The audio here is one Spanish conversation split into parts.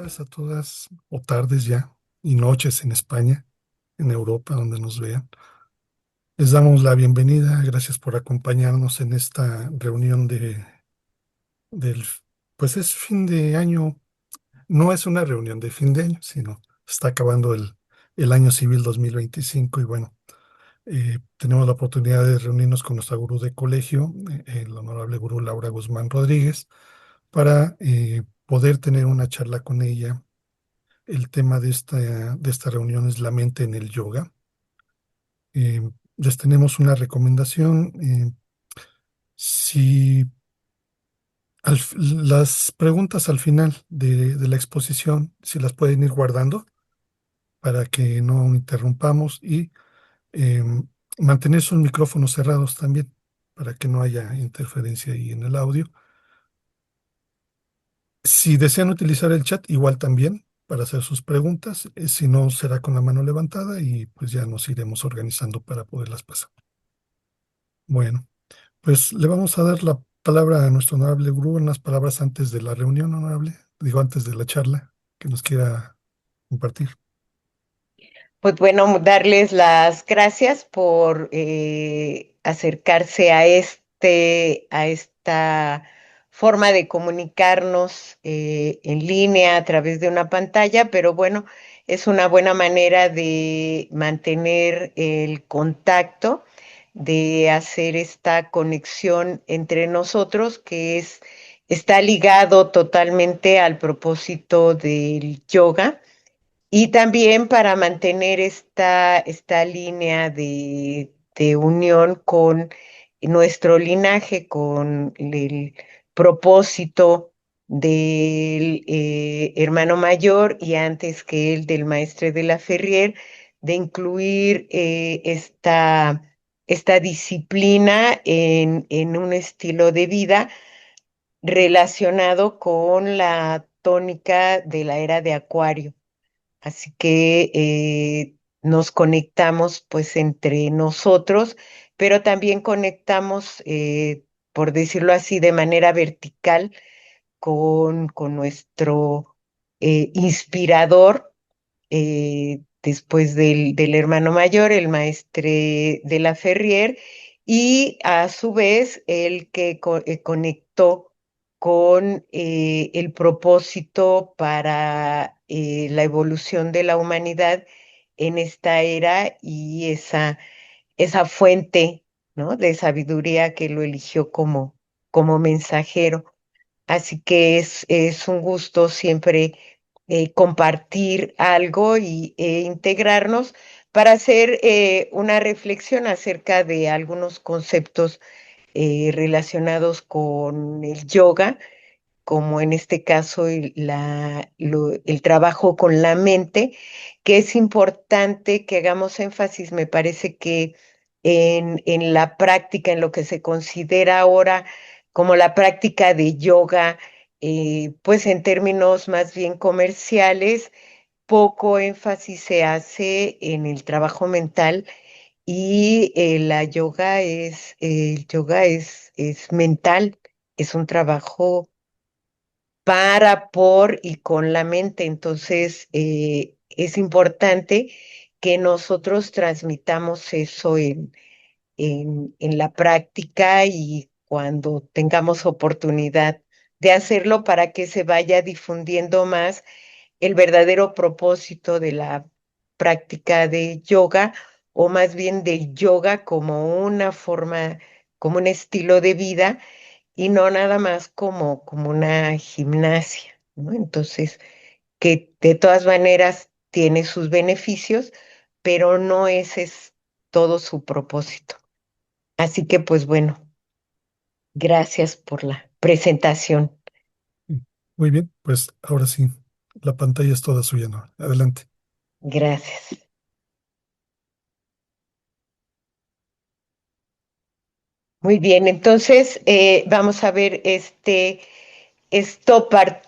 días a todas, o tardes ya, y noches en España, en Europa, donde nos vean. Les damos la bienvenida, gracias por acompañarnos en esta reunión del, pues es fin de año, no es una reunión de fin de año, sino está acabando el año civil 2025 y bueno, tenemos la oportunidad de reunirnos con nuestra gurú de colegio, el honorable gurú Laura Guzmán Rodríguez, para poder tener una charla con ella. El tema de esta reunión es la mente en el yoga. Eh, Les tenemos una recomendación. Si las preguntas al final de la exposición, si las pueden ir guardando para que no interrumpamos y eh, mantener sus micrófonos cerrados también para que no haya interferencia ahí en el audio. Si desean utilizar el chat, igual también para hacer sus preguntas. Si no, será con la mano levantada y pues ya nos iremos organizando para poderlas pasar. Bueno, pues le vamos a dar la palabra a nuestro honorable gurú, unas palabras antes de la reunión, honorable, digo antes de la charla que nos quiera compartir. Pues bueno, darles las gracias por acercarse a esta forma de comunicarnos en línea a través de una pantalla, pero bueno, es una buena manera de mantener el contacto, de hacer esta conexión entre nosotros, está ligado totalmente al propósito del yoga y también para mantener esta línea de unión con nuestro linaje, con el propósito del hermano mayor y antes que él del maestre de la Ferrier, de incluir esta disciplina en un estilo de vida relacionado con la tónica de la era de Acuario. Así que nos conectamos pues entre nosotros, pero también conectamos, por decirlo así, de manera vertical con nuestro inspirador, después del hermano mayor, el maestre de la Ferrier, y a su vez el que conectó con el propósito para la evolución de la humanidad en esta era y esa fuente, ¿no?, de sabiduría que lo eligió como mensajero. Así que es un gusto siempre compartir algo e integrarnos para hacer una reflexión acerca de algunos conceptos relacionados con el yoga, como en este caso el trabajo con la mente, que es importante que hagamos énfasis, me parece que en la práctica, en lo que se considera ahora como la práctica de yoga, pues en términos más bien comerciales, poco énfasis se hace en el trabajo mental y el yoga es mental, es un trabajo para, por y con la mente. Entonces, es importante que nosotros transmitamos eso en la práctica y cuando tengamos oportunidad de hacerlo para que se vaya difundiendo más el verdadero propósito de la práctica de yoga, o más bien del yoga como una forma, como un estilo de vida y no nada más como una gimnasia, ¿no? Entonces, que de todas maneras tiene sus beneficios, pero no ese es todo su propósito. Así que, pues bueno, gracias por la presentación. Sí. Muy bien, pues ahora sí, la pantalla es toda suya, ¿no? Adelante. Gracias. Muy bien, entonces vamos a ver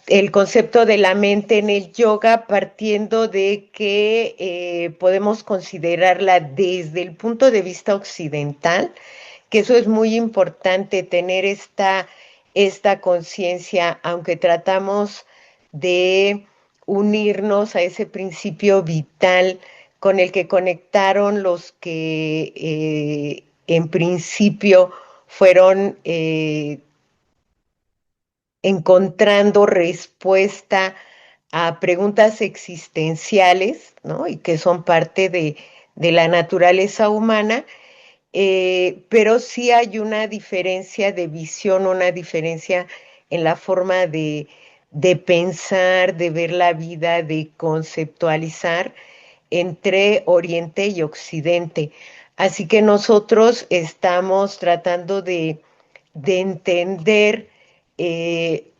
el concepto de la mente en el yoga, partiendo de que podemos considerarla desde el punto de vista occidental, que eso es muy importante, tener esta conciencia, aunque tratamos de unirnos a ese principio vital con el que conectaron los que en principio fueron encontrando respuesta a preguntas existenciales, ¿no? Y que son parte de la naturaleza humana, pero sí hay una diferencia de visión, una diferencia en la forma de pensar, de ver la vida, de conceptualizar entre Oriente y Occidente. Así que nosotros estamos tratando de entender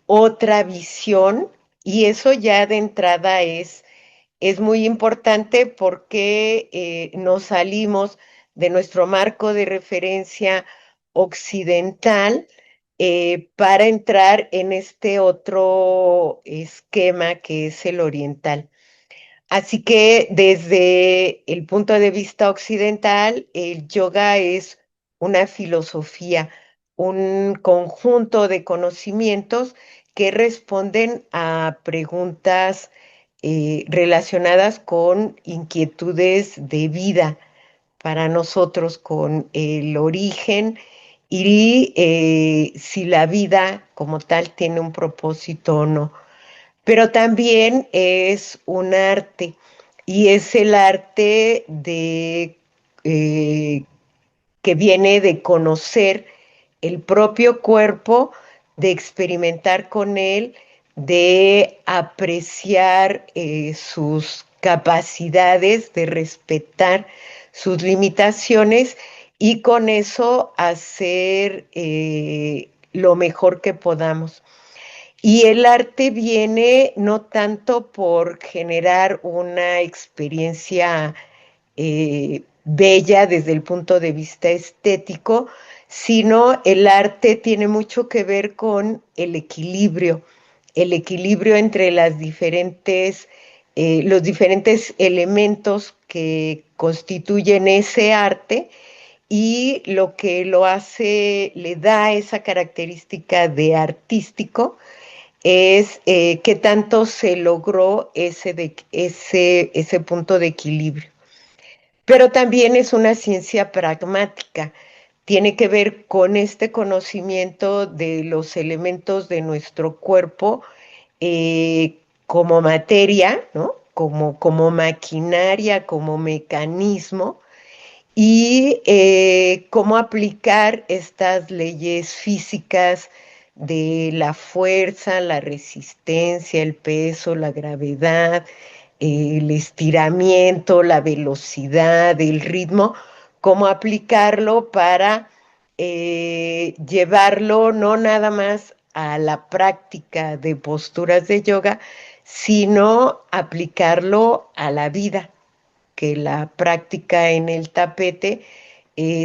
otra visión y eso ya de entrada es muy importante porque nos salimos de nuestro marco de referencia occidental para entrar en este otro esquema que es el oriental. Así que desde el punto de vista occidental, el yoga es una filosofía, un conjunto de conocimientos que responden a preguntas relacionadas con inquietudes de vida para nosotros, con el origen y si la vida como tal tiene un propósito o no, pero también es un arte y es el arte eh, que viene de conocer el propio cuerpo, de experimentar con él, de apreciar sus capacidades, de respetar sus limitaciones y con eso hacer lo mejor que podamos. Y el arte viene no tanto por generar una experiencia bella desde el punto de vista estético, sino el arte tiene mucho que ver con el equilibrio entre los diferentes elementos que constituyen ese arte y lo que lo hace, le da esa característica de artístico es qué tanto se logró ese punto de equilibrio. Pero también es una ciencia pragmática. Tiene que ver con este conocimiento de los elementos de nuestro cuerpo como materia, ¿no? Como maquinaria, como mecanismo, y cómo aplicar estas leyes físicas de la fuerza, la resistencia, el peso, la gravedad, el estiramiento, la velocidad, el ritmo, cómo aplicarlo para llevarlo no nada más a la práctica de posturas de yoga, sino aplicarlo a la vida, que la práctica en el tapete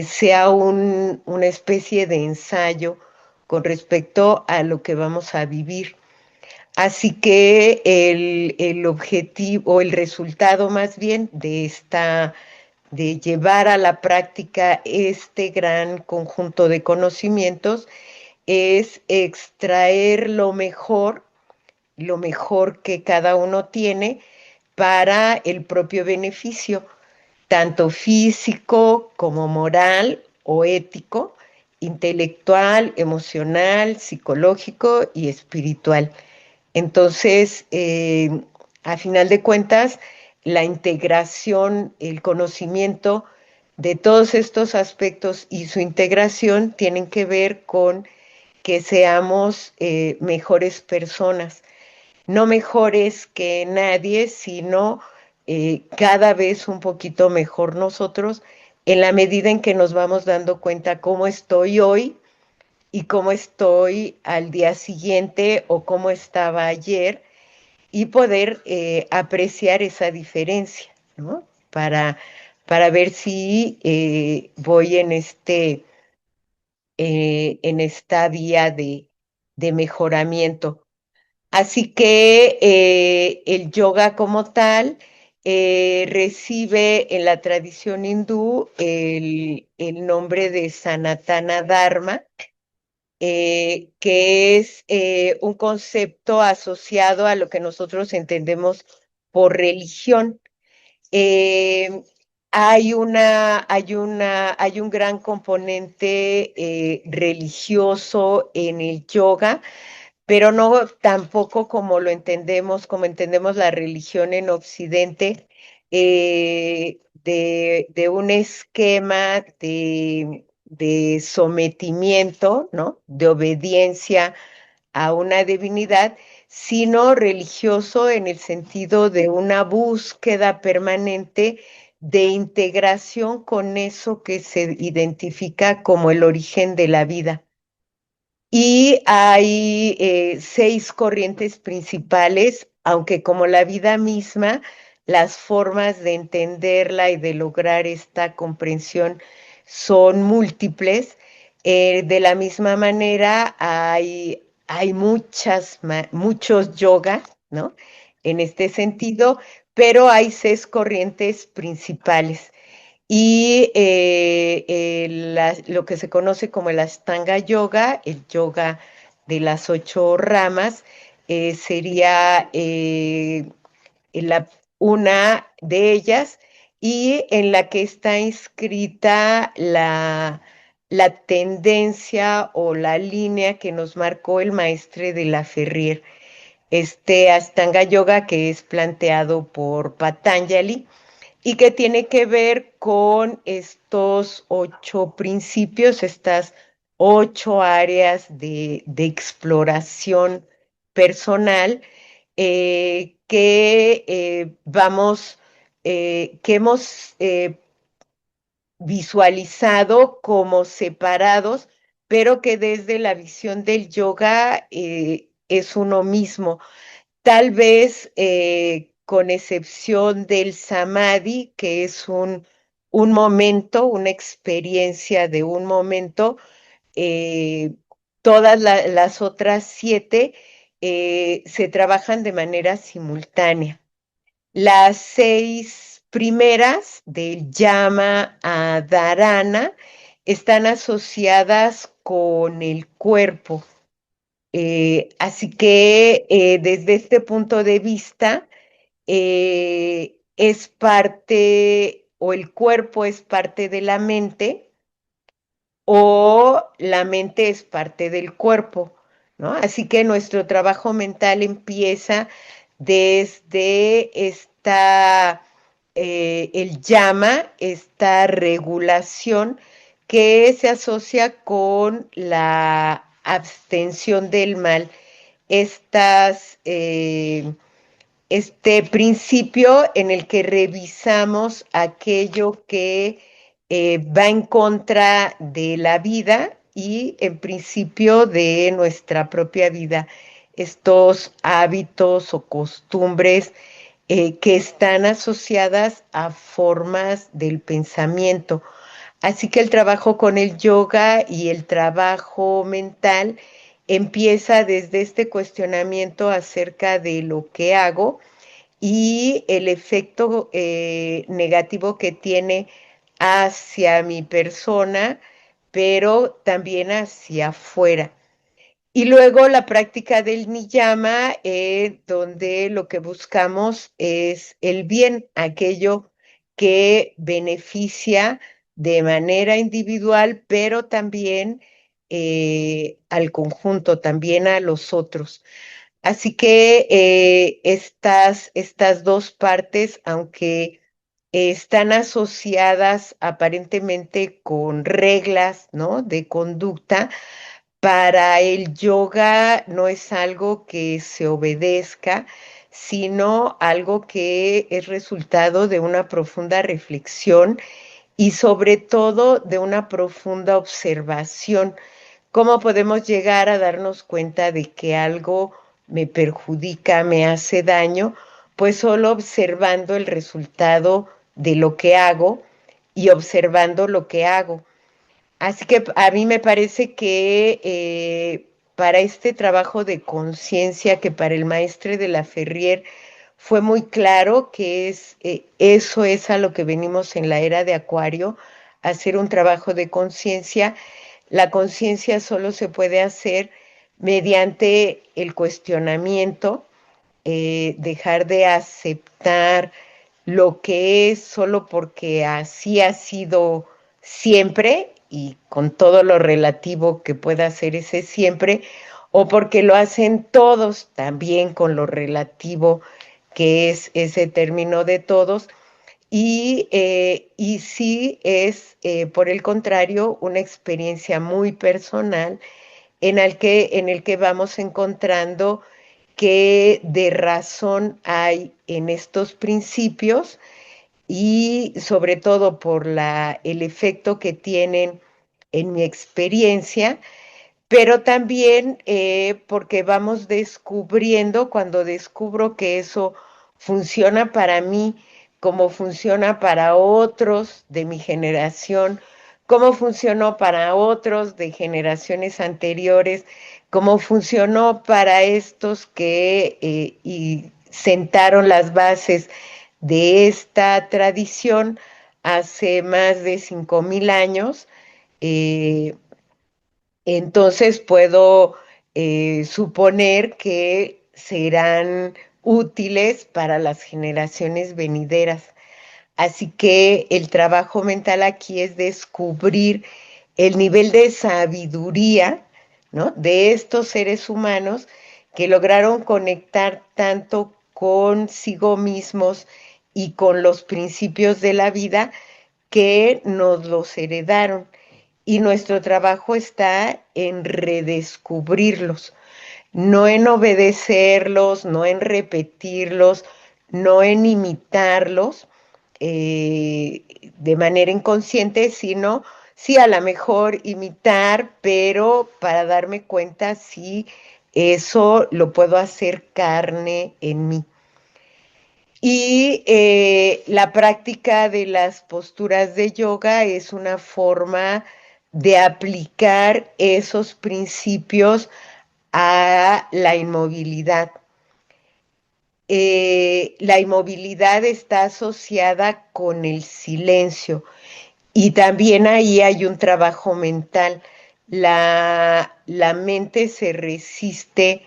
sea una especie de ensayo con respecto a lo que vamos a vivir. Así que el objetivo, o el resultado más bien de llevar a la práctica este gran conjunto de conocimientos, es extraer lo mejor que cada uno tiene para el propio beneficio, tanto físico como moral o ético, intelectual, emocional, psicológico y espiritual. Entonces, a final de cuentas, la integración, el conocimiento de todos estos aspectos y su integración tienen que ver con que seamos mejores personas, no mejores que nadie, sino cada vez un poquito mejor nosotros, en la medida en que nos vamos dando cuenta cómo estoy hoy y cómo estoy al día siguiente o cómo estaba ayer y poder apreciar esa diferencia, ¿no? Para ver si voy en esta vía de mejoramiento. Así que el yoga como tal recibe en la tradición hindú el nombre de Sanatana Dharma, que es un concepto asociado a lo que nosotros entendemos por religión. Eh, hay un gran componente religioso en el yoga, pero no tampoco como lo entendemos, como entendemos la religión en Occidente, de un esquema de sometimiento, ¿no? De obediencia a una divinidad, sino religioso en el sentido de una búsqueda permanente de integración con eso que se identifica como el origen de la vida. Y hay 6 corrientes principales, aunque como la vida misma, las formas de entenderla y de lograr esta comprensión son múltiples. De la misma manera, hay muchos yogas, ¿no? En este sentido, pero hay 6 corrientes principales. Y lo que se conoce como el Ashtanga Yoga, el yoga de las 8 ramas, sería la, una de ellas y en la que está inscrita la tendencia o la línea que nos marcó el maestre de la Ferrier. Este Ashtanga Yoga que es planteado por Patanjali y que tiene que ver con estos 8 principios, estas 8 áreas de exploración personal que hemos visualizado como separados, pero que desde la visión del yoga es uno mismo. Tal vez con excepción del samadhi, que es un momento, una experiencia de un momento, eh, todas las otras 7 se trabajan de manera simultánea. Las 6 primeras del Yama a Dharana están asociadas con el cuerpo. Así que desde este punto de vista, es parte o el cuerpo es parte de la mente o la mente es parte del cuerpo, ¿no? Así que nuestro trabajo mental empieza desde el llama, esta regulación que se asocia con la abstención del mal, estas este principio en el que revisamos aquello que va en contra de la vida y en principio de nuestra propia vida. Estos hábitos o costumbres que están asociadas a formas del pensamiento. Así que el trabajo con el yoga y el trabajo mental empieza desde este cuestionamiento acerca de lo que hago y el efecto negativo que tiene hacia mi persona, pero también hacia afuera. Y luego la práctica del niyama, donde lo que buscamos es el bien, aquello que beneficia de manera individual, pero también al conjunto, también a los otros. Así que estas 2 partes, aunque están asociadas aparentemente con reglas, ¿no? De conducta, para el yoga no es algo que se obedezca, sino algo que es resultado de una profunda reflexión y sobre todo de una profunda observación. ¿Cómo podemos llegar a darnos cuenta de que algo me perjudica, me hace daño? Pues solo observando el resultado de lo que hago y observando lo que hago. Así que a mí me parece que para este trabajo de conciencia que para el maestre de la Ferrier fue muy claro que eso es a lo que venimos en la era de Acuario, hacer un trabajo de conciencia. la conciencia solo se puede hacer mediante el cuestionamiento, dejar de aceptar lo que es solo porque así ha sido siempre y con todo lo relativo que pueda ser ese siempre, o porque lo hacen todos también con lo relativo que es ese término de todos, y sí es, por el contrario, una experiencia muy personal en el que vamos encontrando qué de razón hay en estos principios y sobre todo por el efecto que tienen en mi experiencia, pero también porque vamos descubriendo, cuando descubro que eso funciona para mí, como funciona para otros de mi generación, cómo funcionó para otros de generaciones anteriores, cómo funcionó para estos que y sentaron las bases de esta tradición hace más de 5000 años. eh, entonces puedo suponer que serán útiles para las generaciones venideras. Así que el trabajo mental aquí es descubrir el nivel de sabiduría, ¿no?, de estos seres humanos que lograron conectar tanto consigo mismos y con los principios de la vida que nos los heredaron, y nuestro trabajo está en redescubrirlos, no en obedecerlos, no en repetirlos, no en imitarlos de manera inconsciente, sino sí a lo mejor imitar, pero para darme cuenta si eso lo puedo hacer carne en mí. Y la práctica de las posturas de yoga es una forma de aplicar esos principios a la inmovilidad. La inmovilidad está asociada con el silencio y también ahí hay un trabajo mental. La mente se resiste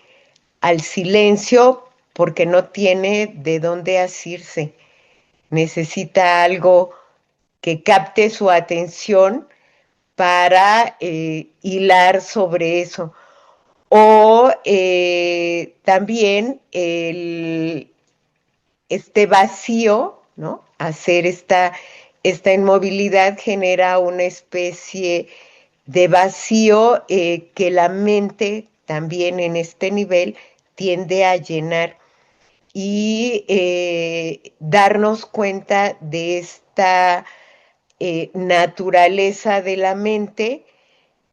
al silencio porque no tiene de dónde asirse. Necesita algo que capte su atención para hilar sobre eso. O también este vacío, ¿no? Hacer esta inmovilidad genera una especie de vacío que la mente también en este nivel tiende a llenar, y darnos cuenta de esta naturaleza de la mente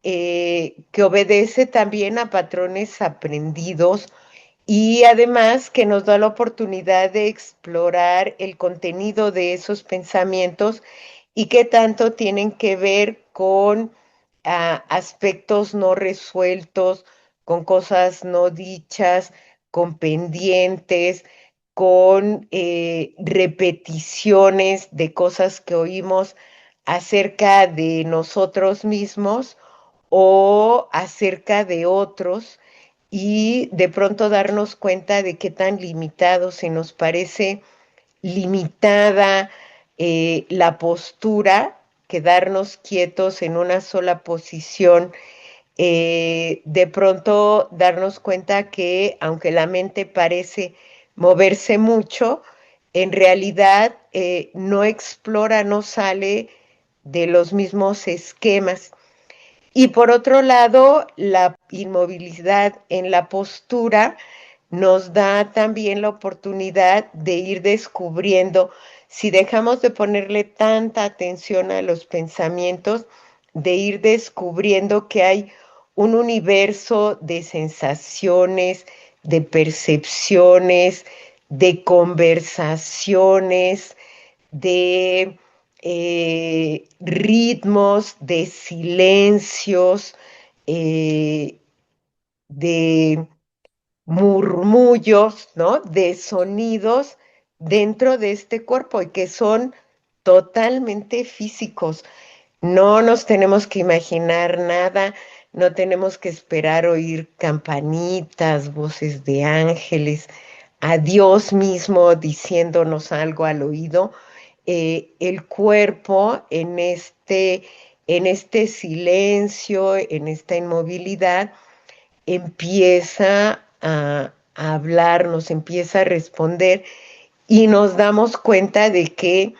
que obedece también a patrones aprendidos y además que nos da la oportunidad de explorar el contenido de esos pensamientos y qué tanto tienen que ver con aspectos no resueltos, con cosas no dichas, con pendientes, con repeticiones de cosas que oímos acerca de nosotros mismos o acerca de otros, y de pronto darnos cuenta de qué tan limitado se nos parece limitada la postura, quedarnos quietos en una sola posición, de pronto darnos cuenta que aunque la mente parece moverse mucho, en realidad no explora, no sale de los mismos esquemas. Y por otro lado, la inmovilidad en la postura nos da también la oportunidad de ir descubriendo, si dejamos de ponerle tanta atención a los pensamientos, de ir descubriendo que hay un universo de sensaciones, de percepciones, de conversaciones, de ritmos, de silencios, eh, de murmullos, ¿no?, de sonidos dentro de este cuerpo y que son totalmente físicos. No nos tenemos que imaginar nada, no tenemos que esperar oír campanitas, voces de ángeles, a Dios mismo diciéndonos algo al oído. El cuerpo en este silencio, en esta inmovilidad, empieza a hablar, empieza a responder y nos damos cuenta de que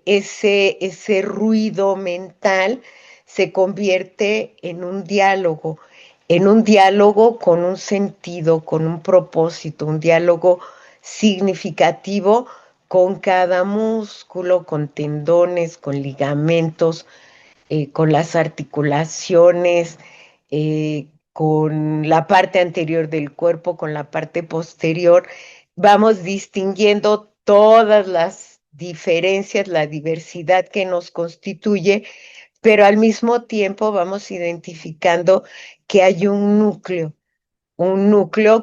ese ruido mental se convierte en un diálogo con un sentido, con un propósito, un diálogo significativo con cada músculo, con tendones, con ligamentos, con las articulaciones, con la parte anterior del cuerpo, con la parte posterior. Vamos distinguiendo todas las diferencias, la diversidad que nos constituye, pero al mismo tiempo vamos identificando que hay un núcleo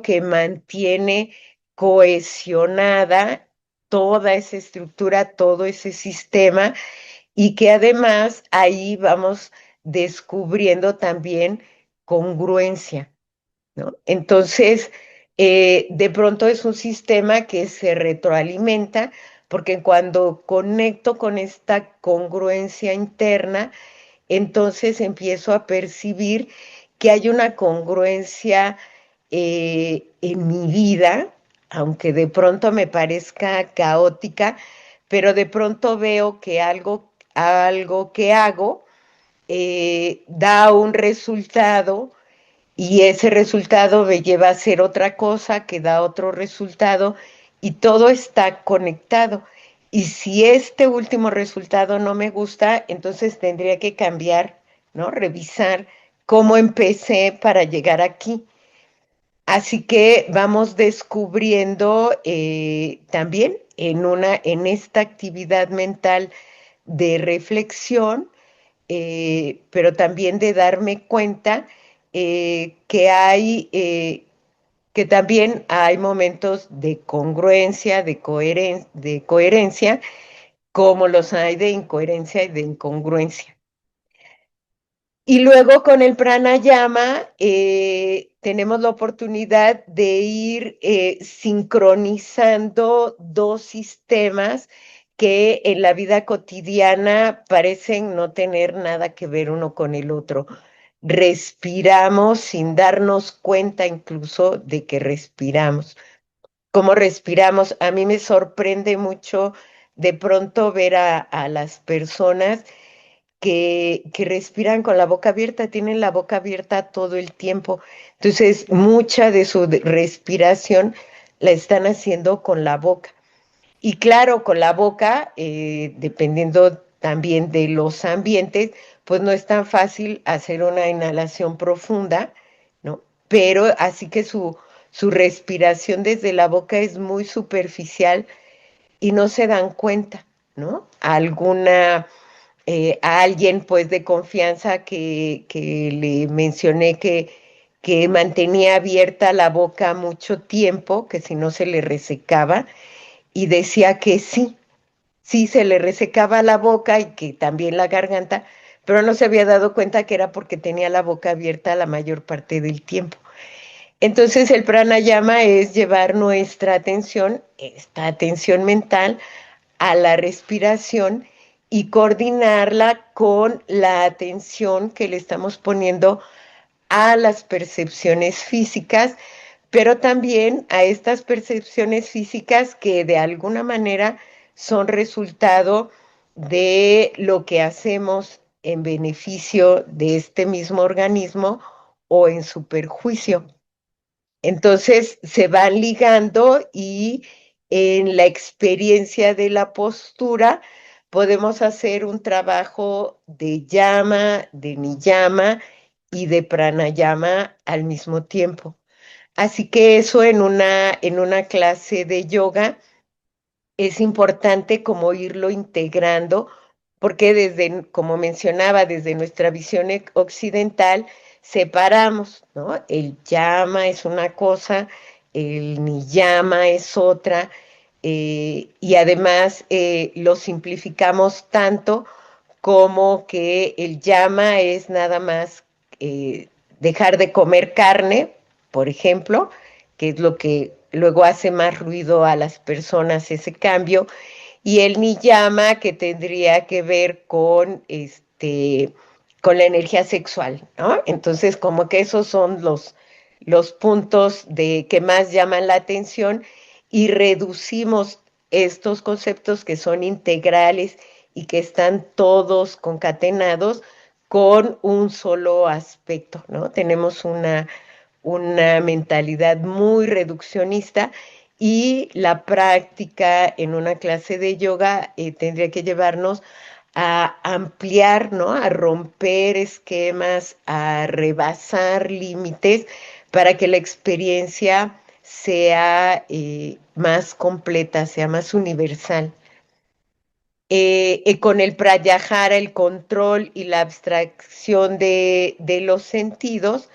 que mantiene cohesionada toda esa estructura, todo ese sistema y que además ahí vamos descubriendo también congruencia, ¿no? Entonces, de pronto es un sistema que se retroalimenta porque cuando conecto con esta congruencia interna, entonces empiezo a percibir que hay una congruencia en mi vida, aunque de pronto me parezca caótica, pero de pronto veo que algo que hago da un resultado y ese resultado me lleva a hacer otra cosa que da otro resultado y todo está conectado. Y si este último resultado no me gusta, entonces tendría que cambiar, ¿no? Revisar cómo empecé para llegar aquí. Así que vamos descubriendo también en esta actividad mental de reflexión, pero también de darme cuenta que también hay momentos de congruencia, de coherencia, como los hay de incoherencia y de incongruencia. Y luego con el pranayama tenemos la oportunidad de ir sincronizando dos sistemas que en la vida cotidiana parecen no tener nada que ver uno con el otro. Respiramos sin darnos cuenta incluso de que respiramos. ¿Cómo respiramos? A mí me sorprende mucho de pronto ver a las personas que respiran con la boca abierta, tienen la boca abierta todo el tiempo. Entonces, mucha de su respiración la están haciendo con la boca. Y claro, con la boca, dependiendo también de los ambientes, pues no es tan fácil hacer una inhalación profunda, ¿no? Pero así que su respiración desde la boca es muy superficial y no se dan cuenta, ¿no? A alguien pues de confianza que le mencioné que mantenía abierta la boca mucho tiempo, que si no se le resecaba, y decía que sí, sí se le resecaba la boca y que también la garganta, pero no se había dado cuenta que era porque tenía la boca abierta la mayor parte del tiempo. Entonces el pranayama es llevar nuestra atención, esta atención mental, a la respiración y coordinarla con la atención que le estamos poniendo a las percepciones físicas, pero también a estas percepciones físicas que de alguna manera son resultado de lo que hacemos en beneficio de este mismo organismo o en su perjuicio. Entonces se van ligando y en la experiencia de la postura podemos hacer un trabajo de llama, de niyama y de pranayama al mismo tiempo. Así que eso en una clase de yoga es importante como irlo integrando, porque desde, como mencionaba, desde nuestra visión occidental, separamos, ¿no? El llama es una cosa, el niyama es otra, y además lo simplificamos tanto como que el yama es nada más dejar de comer carne, por ejemplo, que es lo que luego hace más ruido a las personas ese cambio, y el niyama que tendría que ver con la energía sexual, ¿no? Entonces, como que esos son los puntos que más llaman la atención y reducimos estos conceptos que son integrales y que están todos concatenados con un solo aspecto, ¿no? Tenemos una mentalidad muy reduccionista y la práctica en una clase de yoga tendría que llevarnos a ampliar, ¿no? A romper esquemas, a rebasar límites para que la experiencia sea más completa, sea más universal. Con el pratyahara, el control y la abstracción de los sentidos,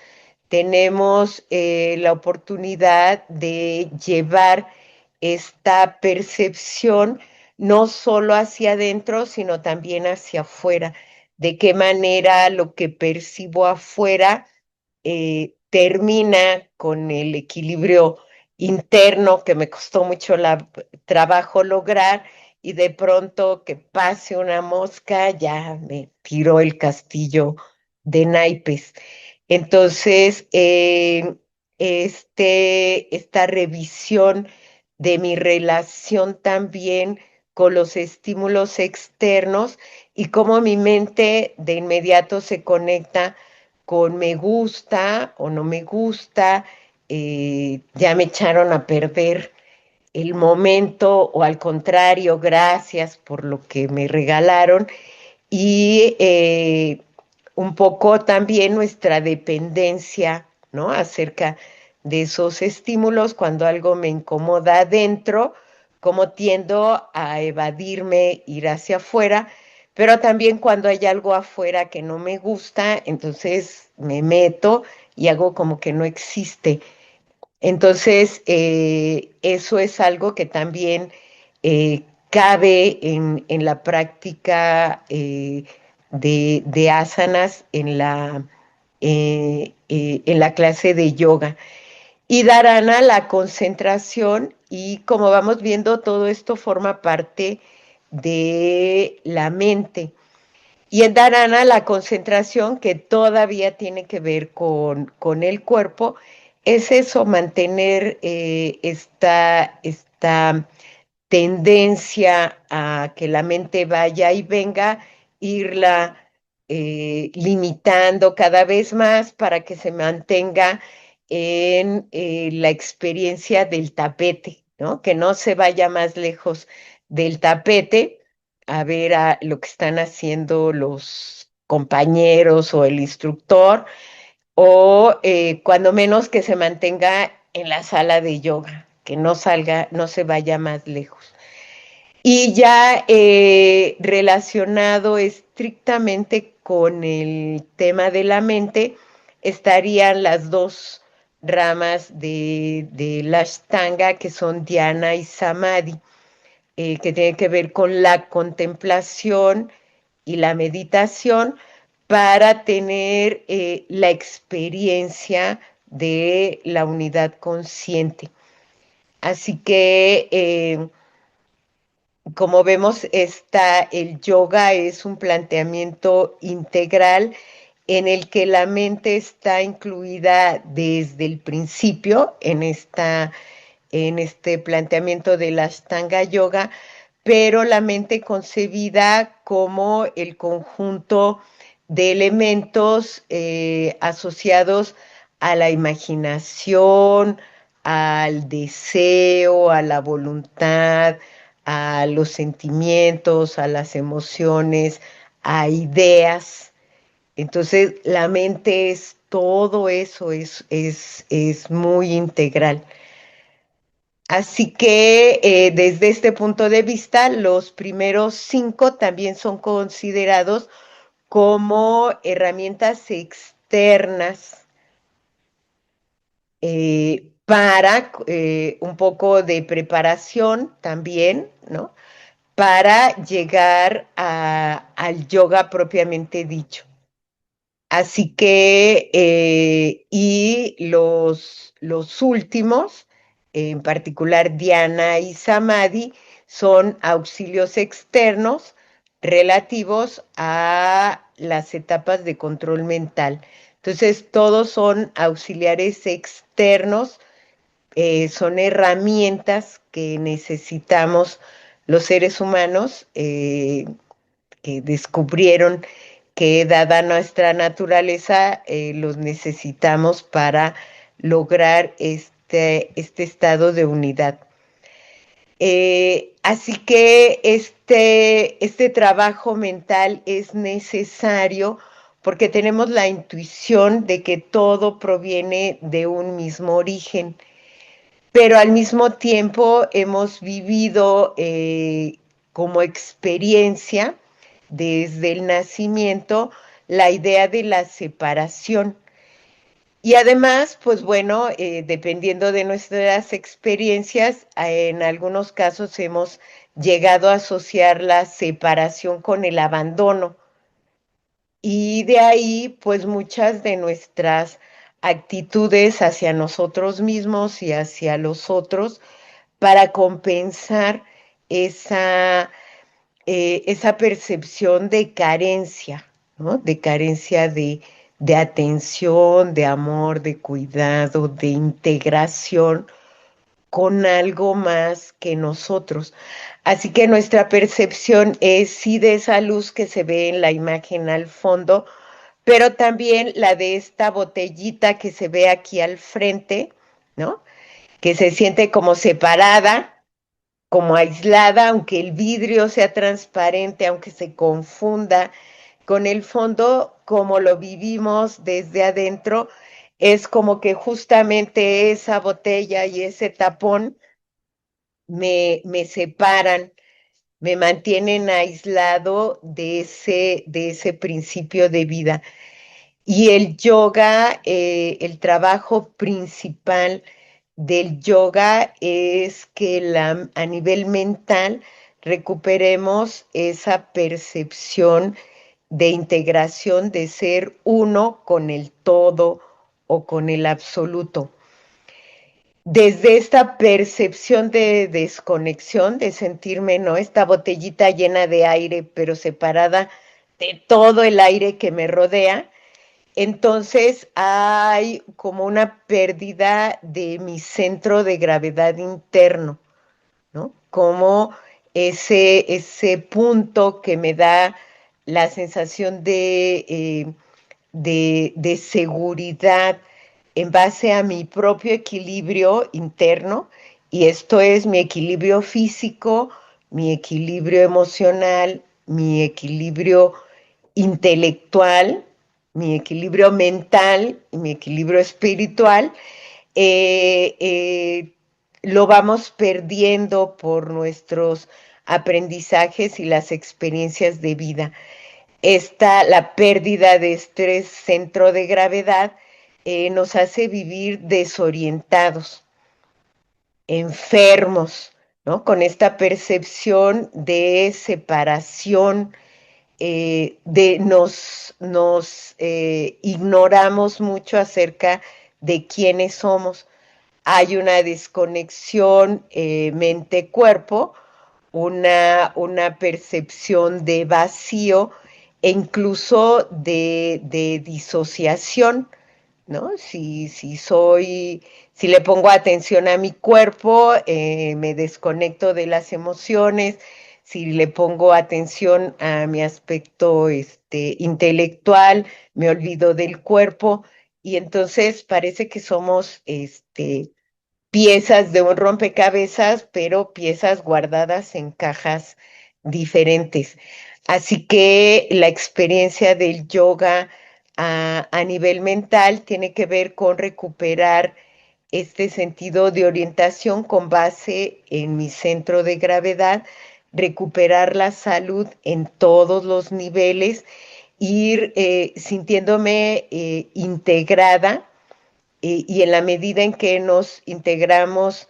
tenemos la oportunidad de llevar esta percepción no solo hacia adentro, sino también hacia afuera. De qué manera lo que percibo afuera termina con el equilibrio interno que me costó mucho trabajo lograr y de pronto que pase una mosca ya me tiró el castillo de naipes. Entonces, esta revisión de mi relación también con los estímulos externos y cómo mi mente de inmediato se conecta con me gusta o no me gusta, ya me echaron a perder el momento o al contrario, gracias por lo que me regalaron y un poco también nuestra dependencia, ¿no? Acerca de esos estímulos, cuando algo me incomoda adentro, cómo tiendo a evadirme, ir hacia afuera, pero también cuando hay algo afuera que no me gusta, entonces me meto y hago como que no existe. Entonces, eso es algo que también cabe en la práctica de asanas en la clase de yoga. Y dharana, la concentración, y como vamos viendo, todo esto forma parte de la mente. Y en Dharana, la concentración, que todavía tiene que ver con el cuerpo, es eso, mantener esta tendencia a que la mente vaya y venga, irla limitando cada vez más para que se mantenga en la experiencia del tapete, ¿no? Que no se vaya más lejos del tapete a ver a lo que están haciendo los compañeros o el instructor, o cuando menos que se mantenga en la sala de yoga, que no salga, no se vaya más lejos. Y ya relacionado estrictamente con el tema de la mente, estarían las dos ramas de la Ashtanga, que son Dhyana y Samadhi, que tiene que ver con la contemplación y la meditación para tener la experiencia de la unidad consciente. Así que, como vemos, el yoga es un planteamiento integral en el que la mente está incluida desde el principio en este planteamiento de la Ashtanga Yoga, pero la mente concebida como el conjunto de elementos asociados a la imaginación, al deseo, a la voluntad, a los sentimientos, a las emociones, a ideas. Entonces, la mente es todo eso, es muy integral. Así que desde este punto de vista, los primeros 5 también son considerados como herramientas externas para un poco de preparación también, ¿no? para llegar al yoga propiamente dicho. Así que, y los últimos, en particular Dhyana y Samadhi, son auxilios externos relativos a las etapas de control mental. Entonces, todos son auxiliares externos, son herramientas que necesitamos los seres humanos, que descubrieron que dada nuestra naturaleza, los necesitamos para lograr este estado de unidad. Así que este trabajo mental es necesario porque tenemos la intuición de que todo proviene de un mismo origen, pero al mismo tiempo hemos vivido como experiencia desde el nacimiento la idea de la separación. Y además, pues bueno, dependiendo de nuestras experiencias, en algunos casos hemos llegado a asociar la separación con el abandono. Y de ahí, pues muchas de nuestras actitudes hacia nosotros mismos y hacia los otros para compensar esa, esa percepción de carencia, ¿no? De carencia de atención, de amor, de cuidado, de integración con algo más que nosotros. Así que nuestra percepción es sí de esa luz que se ve en la imagen al fondo, pero también la de esta botellita que se ve aquí al frente, ¿no? Que se siente como separada, como aislada, aunque el vidrio sea transparente, aunque se confunda con el fondo, como lo vivimos desde adentro, es como que justamente esa botella y ese tapón me separan, me mantienen aislado de ese principio de vida. Y el yoga, el trabajo principal del yoga es que a nivel mental recuperemos esa percepción de integración, de ser uno con el todo o con el absoluto. Desde esta percepción de desconexión, de sentirme, ¿no? Esta botellita llena de aire, pero separada de todo el aire que me rodea, entonces hay como una pérdida de mi centro de gravedad interno, ¿no? Como ese punto que me da la sensación de seguridad en base a mi propio equilibrio interno, y esto es mi equilibrio físico, mi equilibrio emocional, mi equilibrio intelectual, mi equilibrio mental y mi equilibrio espiritual, eh, eh, lo vamos perdiendo por nuestros aprendizajes y las experiencias de vida. La pérdida de este centro de gravedad nos hace vivir desorientados, enfermos, ¿no? Con esta percepción de separación, nos ignoramos mucho acerca de quiénes somos. Hay una desconexión mente-cuerpo, una percepción de vacío e incluso de disociación, ¿no? Si le pongo atención a mi cuerpo, me desconecto de las emociones. Si le pongo atención a mi aspecto intelectual, me olvido del cuerpo. Y entonces parece que somos piezas de un rompecabezas, pero piezas guardadas en cajas diferentes. Así que la experiencia del yoga a nivel mental tiene que ver con recuperar este sentido de orientación con base en mi centro de gravedad, recuperar la salud en todos los niveles, ir sintiéndome integrada, y en la medida en que nos integramos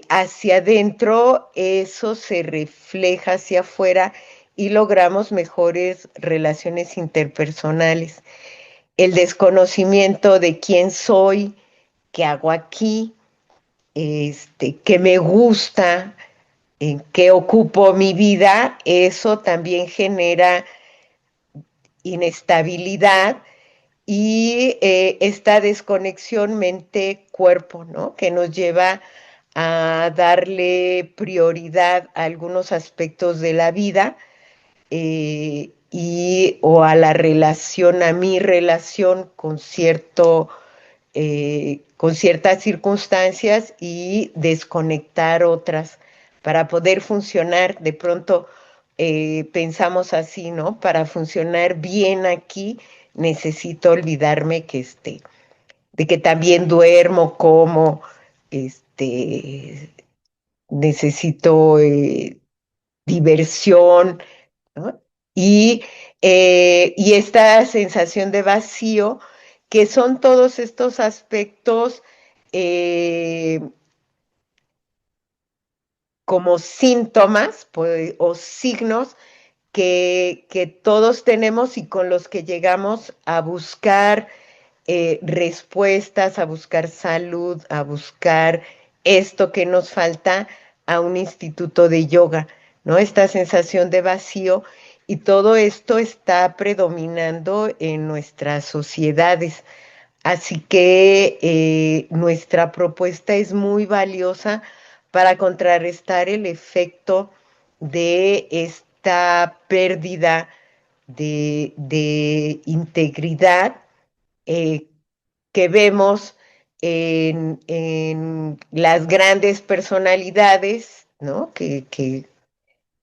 hacia adentro, eso se refleja hacia afuera y logramos mejores relaciones interpersonales. El desconocimiento de quién soy, qué hago aquí, qué me gusta, en qué ocupo mi vida, eso también genera inestabilidad y esta desconexión mente-cuerpo, ¿no? Que nos lleva a darle prioridad a algunos aspectos de la vida y o a la relación, a mi relación con ciertas circunstancias y desconectar otras para poder funcionar. De pronto pensamos así, ¿no? Para funcionar bien aquí necesito olvidarme de que también duermo, como, este, necesito diversión, ¿no? Y, y esta sensación de vacío, que son todos estos aspectos eh, como síntomas pues, o signos que todos tenemos y con los que llegamos a buscar respuestas, a buscar salud, a buscar esto que nos falta a un instituto de yoga, ¿no? Esta sensación de vacío y todo esto está predominando en nuestras sociedades. Así que nuestra propuesta es muy valiosa para contrarrestar el efecto de esta pérdida de integridad eh, que vemos en las grandes personalidades, ¿no? Que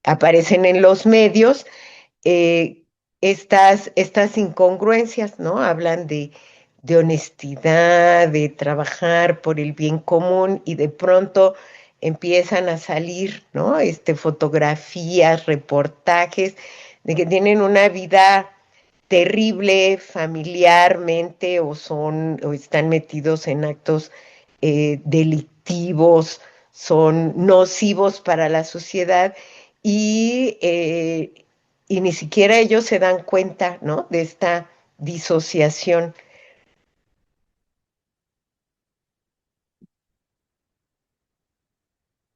aparecen en los medios, eh, estas incongruencias, ¿no? Hablan de honestidad, de trabajar por el bien común y de pronto empiezan a salir, ¿no? Fotografías, reportajes de que tienen una vida terrible familiarmente o están metidos en actos delictivos, son nocivos para la sociedad y ni siquiera ellos se dan cuenta, ¿no? De esta disociación.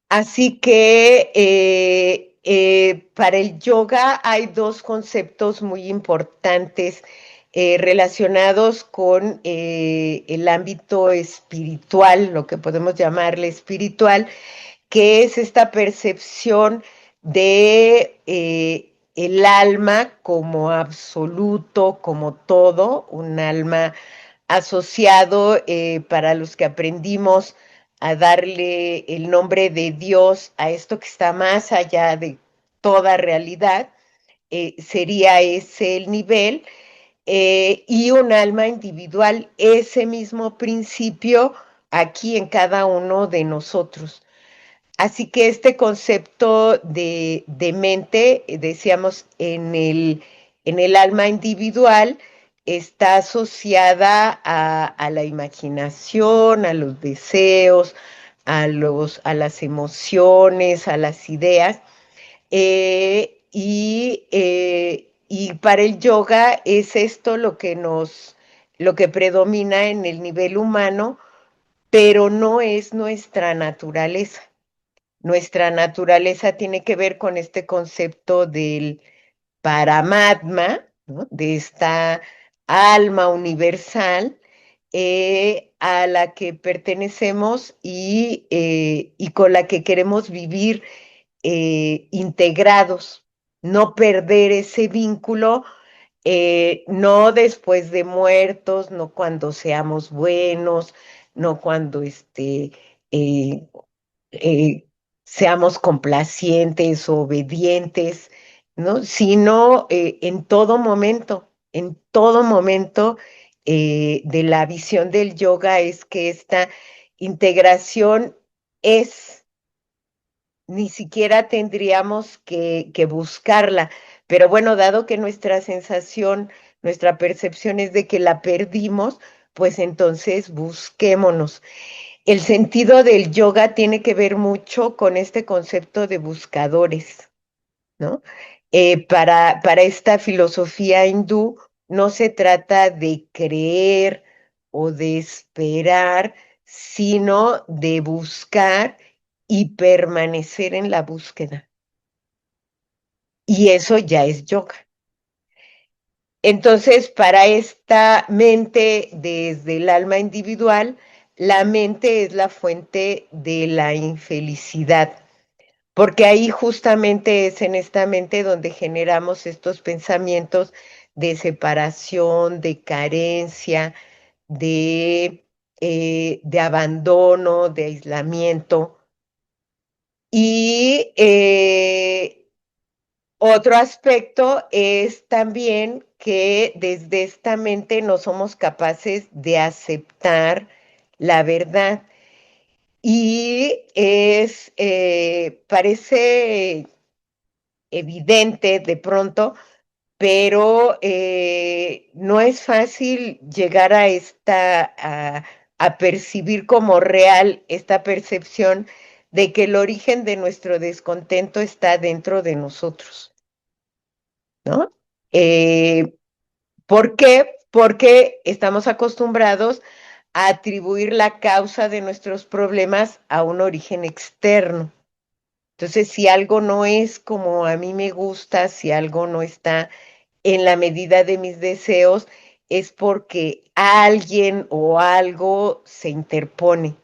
Así que para el yoga hay dos conceptos muy importantes relacionados con el ámbito espiritual, lo que podemos llamarle espiritual, que es esta percepción de el alma como absoluto, como todo, un alma asociado para los que aprendimos a darle el nombre de Dios a esto que está más allá de toda realidad, sería ese el nivel, y un alma individual, ese mismo principio aquí en cada uno de nosotros. Así que este concepto de mente, decíamos, en el alma individual, está asociada a la imaginación, a los deseos, a las emociones, a las ideas. Y para el yoga es esto lo que predomina en el nivel humano, pero no es nuestra naturaleza. Nuestra naturaleza tiene que ver con este concepto del Paramatma, ¿no? De esta alma universal a la que pertenecemos y con la que queremos vivir integrados, no perder ese vínculo, no después de muertos, no cuando seamos buenos, no cuando eh, eh, seamos complacientes o obedientes, ¿no? Sino en todo momento de la visión del yoga es que esta integración es, ni siquiera tendríamos que buscarla, pero bueno, dado que nuestra sensación, nuestra percepción es de que la perdimos, pues entonces busquémonos. El sentido del yoga tiene que ver mucho con este concepto de buscadores, ¿no? Para esta filosofía hindú no se trata de creer o de esperar, sino de buscar y permanecer en la búsqueda. Y eso ya es yoga. Entonces, para esta mente desde el alma individual, la mente es la fuente de la infelicidad, porque ahí justamente es en esta mente donde generamos estos pensamientos de separación, de carencia, de abandono, de aislamiento. Y otro aspecto es también que desde esta mente no somos capaces de aceptar la verdad. Y parece evidente de pronto, pero no es fácil llegar a percibir como real esta percepción de que el origen de nuestro descontento está dentro de nosotros, ¿no? Eh, ¿Por qué? Porque estamos acostumbrados a atribuir la causa de nuestros problemas a un origen externo. Entonces, si algo no es como a mí me gusta, si algo no está en la medida de mis deseos, es porque alguien o algo se interpone.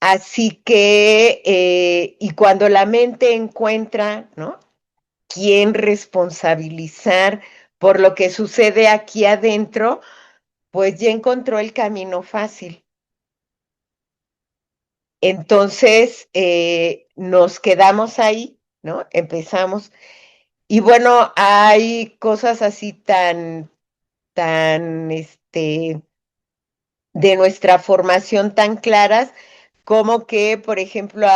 Así que, y cuando la mente encuentra, ¿no? Quién responsabilizar por lo que sucede aquí adentro, pues ya encontró el camino fácil. Entonces, nos quedamos ahí, ¿no? Empezamos. Y bueno, hay cosas así de nuestra formación tan claras, como que, por ejemplo,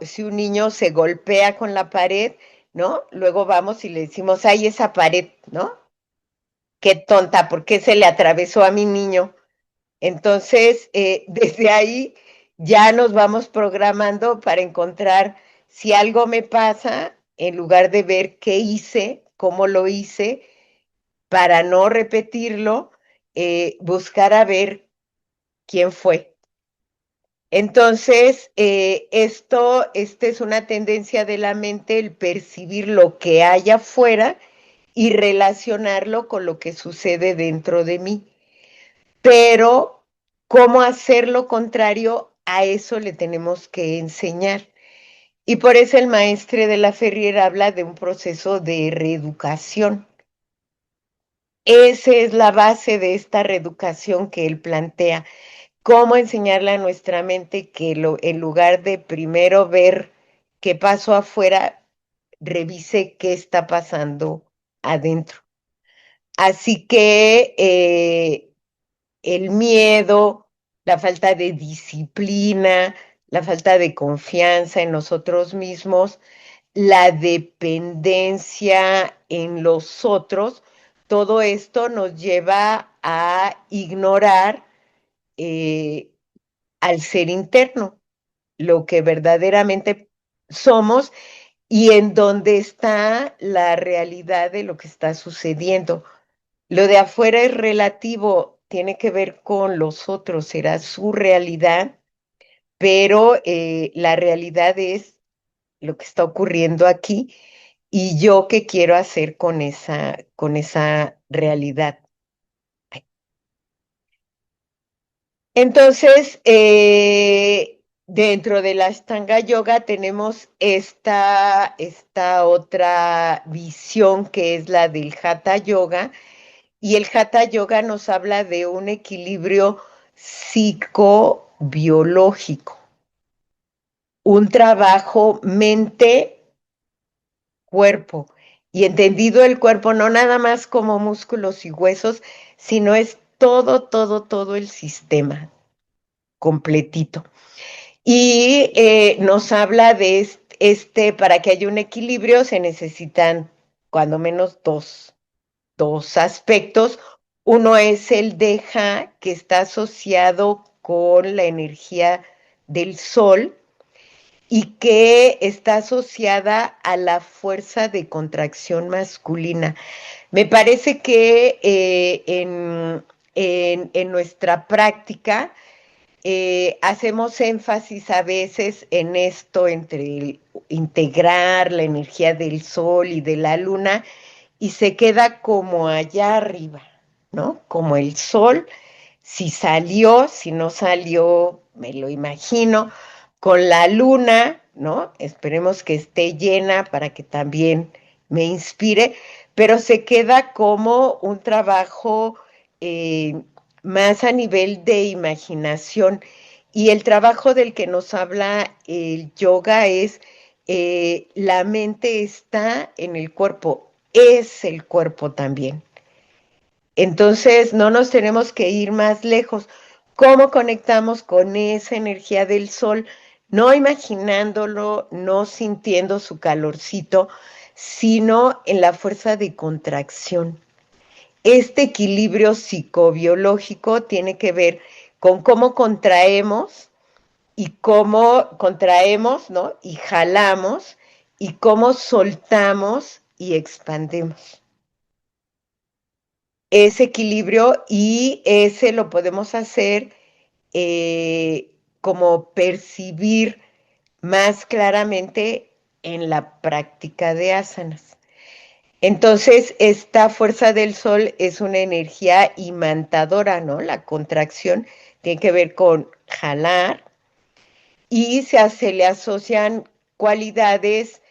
si un niño se golpea con la pared, ¿no? Luego vamos y le decimos, ay, esa pared, ¿no? Qué tonta, ¿por qué se le atravesó a mi niño? Entonces, desde ahí ya nos vamos programando para encontrar si algo me pasa, en lugar de ver qué hice, cómo lo hice, para no repetirlo, buscar a ver quién fue. Entonces, esta es una tendencia de la mente, el percibir lo que hay afuera y relacionarlo con lo que sucede dentro de mí. Pero, ¿cómo hacer lo contrario? A eso le tenemos que enseñar. Y por eso el maestre de la Ferrier habla de un proceso de reeducación. Esa es la base de esta reeducación que él plantea. Cómo enseñarle a nuestra mente que en lugar de primero ver qué pasó afuera, revise qué está pasando adentro. Así que el miedo, la falta de disciplina, la falta de confianza en nosotros mismos, la dependencia en los otros, todo esto nos lleva a ignorar eh, al ser interno, lo que verdaderamente somos y en donde está la realidad de lo que está sucediendo. Lo de afuera es relativo, tiene que ver con los otros, será su realidad, pero la realidad es lo que está ocurriendo aquí y yo qué quiero hacer con esa realidad. Entonces, dentro de la Ashtanga Yoga tenemos esta otra visión que es la del Hatha Yoga, y el Hatha Yoga nos habla de un equilibrio psicobiológico, un trabajo mente-cuerpo, y entendido el cuerpo no nada más como músculos y huesos, sino es todo el sistema completito. Y nos habla de para que haya un equilibrio se necesitan cuando menos dos aspectos. Uno es el deja, que está asociado con la energía del sol y que está asociada a la fuerza de contracción masculina. Me parece que en nuestra práctica hacemos énfasis a veces en esto entre integrar la energía del sol y de la luna y se queda como allá arriba, ¿no? Como el sol, si salió, si no salió, me lo imagino, con la luna, ¿no? Esperemos que esté llena para que también me inspire, pero se queda como un trabajo eh, más a nivel de imaginación. Y el trabajo del que nos habla el yoga es la mente está en el cuerpo, es el cuerpo también. Entonces, no nos tenemos que ir más lejos. ¿Cómo conectamos con esa energía del sol? No imaginándolo, no sintiendo su calorcito, sino en la fuerza de contracción. Este equilibrio psicobiológico tiene que ver con cómo contraemos y cómo contraemos, ¿no? Y jalamos y cómo soltamos y expandemos ese equilibrio y ese lo podemos hacer como percibir más claramente en la práctica de asanas. Entonces, esta fuerza del sol es una energía imantadora, ¿no? La contracción tiene que ver con jalar y se le asocian cualidades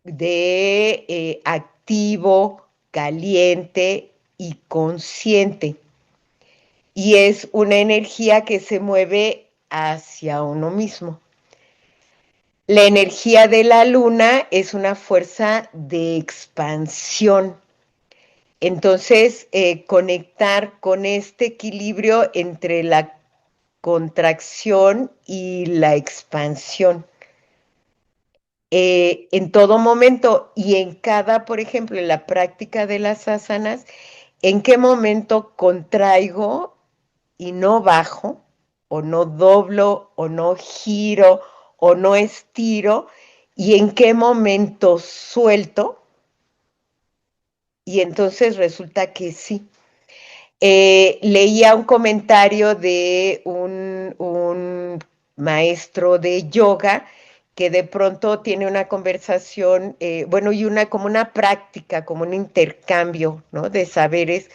de activo, caliente y consciente. Y es una energía que se mueve hacia uno mismo. La energía de la luna es una fuerza de expansión. Entonces, conectar con este equilibrio entre la contracción y la expansión. En todo momento y en cada, por ejemplo, en la práctica de las asanas, en qué momento contraigo y no bajo, o no doblo, o no giro, o no estiro, y en qué momento suelto, y entonces resulta que sí. Leía un comentario de un maestro de yoga que de pronto tiene una conversación, bueno, y una como una práctica, como un intercambio, ¿no? De saberes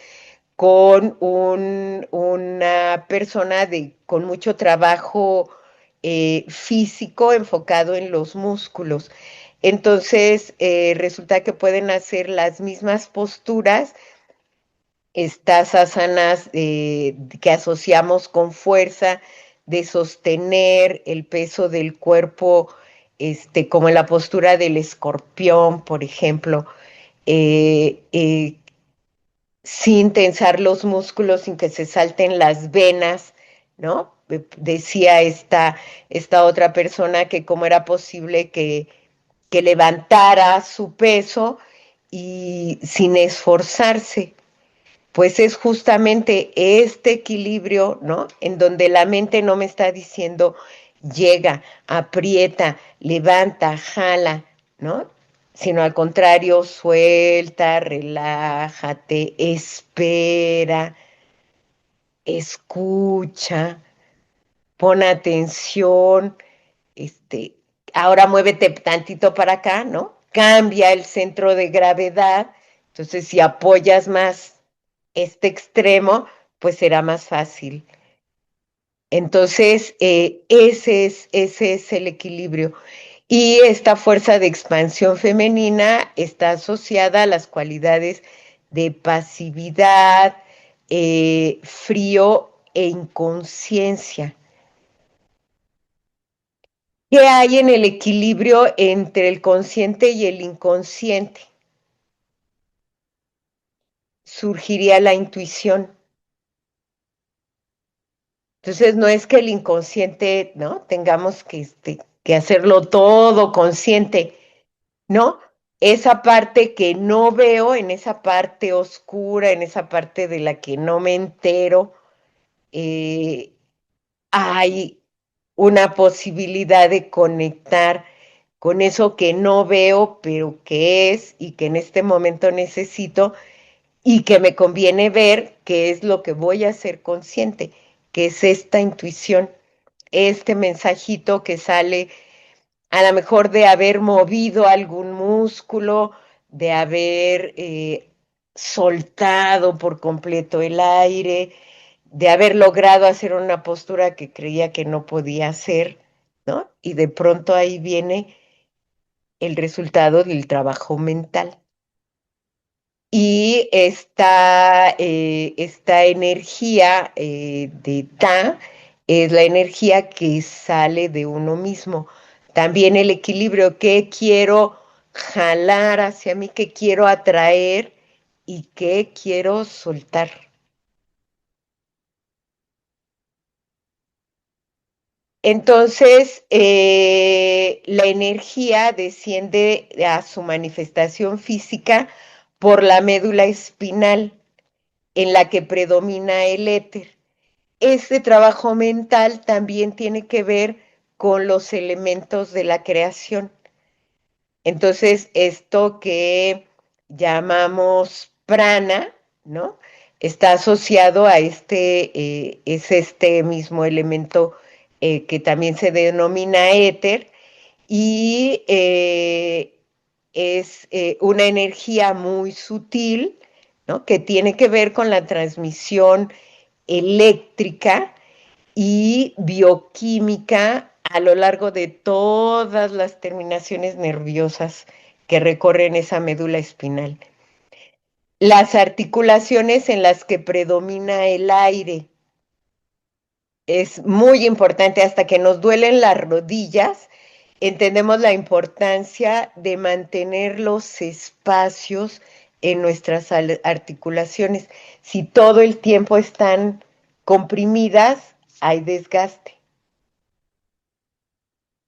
con una persona con mucho trabajo físico enfocado en los músculos. Entonces, resulta que pueden hacer las mismas posturas, estas asanas que asociamos con fuerza, de sostener el peso del cuerpo, como en la postura del escorpión, por ejemplo, eh, eh, sin tensar los músculos, sin que se salten las venas, ¿no? Decía esta otra persona que cómo era posible que levantara su peso y sin esforzarse. Pues es justamente este equilibrio, ¿no? En donde la mente no me está diciendo, llega, aprieta, levanta, jala, ¿no? Sino al contrario, suelta, relájate, espera, escucha, pon atención, este, ahora muévete tantito para acá, ¿no? Cambia el centro de gravedad, entonces si apoyas más este extremo, pues será más fácil. Entonces, ese es el equilibrio. Y esta fuerza de expansión femenina está asociada a las cualidades de pasividad, frío e inconsciencia. ¿Qué hay en el equilibrio entre el consciente y el inconsciente? Surgiría la intuición. Entonces, no es que el inconsciente, ¿no? Tengamos que hacerlo todo consciente, ¿no? Esa parte que no veo, en esa parte oscura, en esa parte de la que no me entero, eh, hay una posibilidad de conectar con eso que no veo, pero que es y que en este momento necesito y que me conviene ver, que es lo que voy a ser consciente, que es esta intuición, este mensajito que sale a lo mejor de haber movido algún músculo, de haber soltado por completo el aire, de haber logrado hacer una postura que creía que no podía hacer, ¿no? Y de pronto ahí viene el resultado del trabajo mental. Y esta energía de Ta es la energía que sale de uno mismo. También el equilibrio que quiero jalar hacia mí, que quiero atraer y que quiero soltar. Entonces, la energía desciende a su manifestación física por la médula espinal, en la que predomina el éter. Este trabajo mental también tiene que ver con los elementos de la creación. Entonces, esto que llamamos prana, ¿no? Está asociado a es este mismo elemento que también se denomina éter y es una energía muy sutil, ¿no? Que tiene que ver con la transmisión eléctrica y bioquímica a lo largo de todas las terminaciones nerviosas que recorren esa médula espinal. Las articulaciones en las que predomina el aire. Es muy importante, hasta que nos duelen las rodillas, entendemos la importancia de mantener los espacios en nuestras articulaciones. Si todo el tiempo están comprimidas, hay desgaste.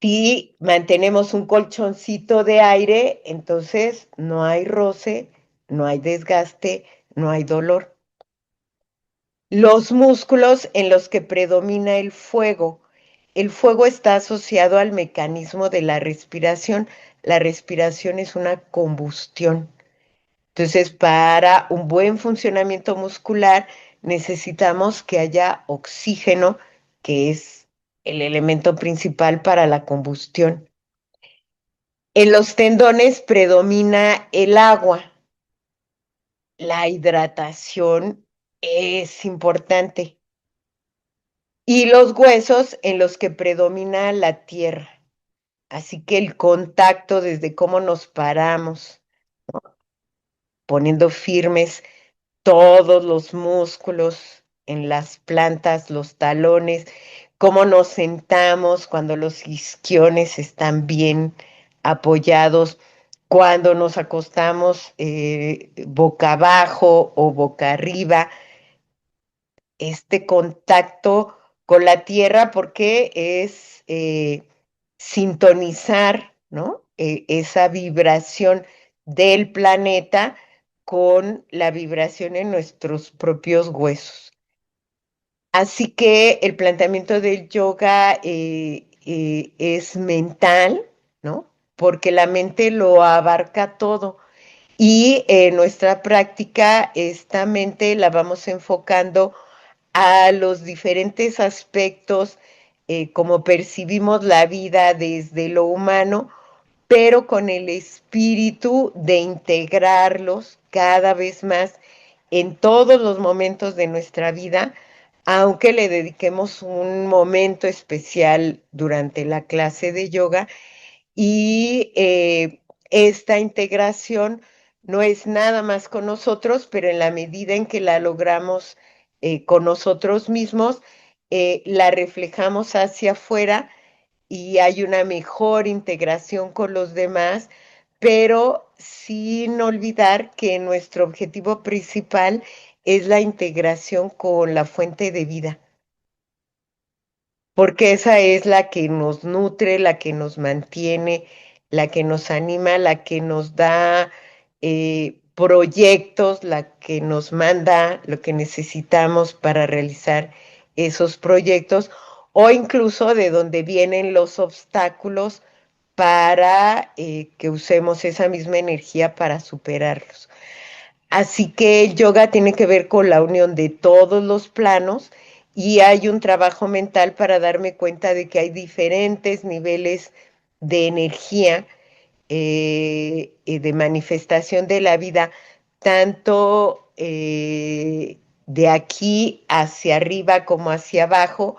Si mantenemos un colchoncito de aire, entonces no hay roce, no hay desgaste, no hay dolor. Los músculos en los que predomina el fuego. El fuego está asociado al mecanismo de la respiración. La respiración es una combustión. Entonces, para un buen funcionamiento muscular necesitamos que haya oxígeno, que es el elemento principal para la combustión. En los tendones predomina el agua. La hidratación es importante. Y los huesos en los que predomina la tierra. Así que el contacto desde cómo nos paramos, poniendo firmes todos los músculos en las plantas, los talones, cómo nos sentamos cuando los isquiones están bien apoyados, cuando nos acostamos boca abajo o boca arriba, este contacto con la tierra porque es sintonizar, ¿no? Esa vibración del planeta con la vibración en nuestros propios huesos. Así que el planteamiento del yoga es mental, ¿no? Porque la mente lo abarca todo. Y nuestra práctica, esta mente la vamos enfocando a los diferentes aspectos, como percibimos la vida desde lo humano, pero con el espíritu de integrarlos cada vez más en todos los momentos de nuestra vida, aunque le dediquemos un momento especial durante la clase de yoga. Y esta integración no es nada más con nosotros, pero en la medida en que la logramos con nosotros mismos, la reflejamos hacia afuera y hay una mejor integración con los demás, pero sin olvidar que nuestro objetivo principal es la integración con la fuente de vida, porque esa es la que nos nutre, la que nos mantiene, la que nos anima, la que nos da proyectos, la que nos manda lo que necesitamos para realizar esos proyectos, o incluso de donde vienen los obstáculos para que usemos esa misma energía para superarlos. Así que el yoga tiene que ver con la unión de todos los planos y hay un trabajo mental para darme cuenta de que hay diferentes niveles de energía, de manifestación de la vida, tanto de aquí hacia arriba como hacia abajo,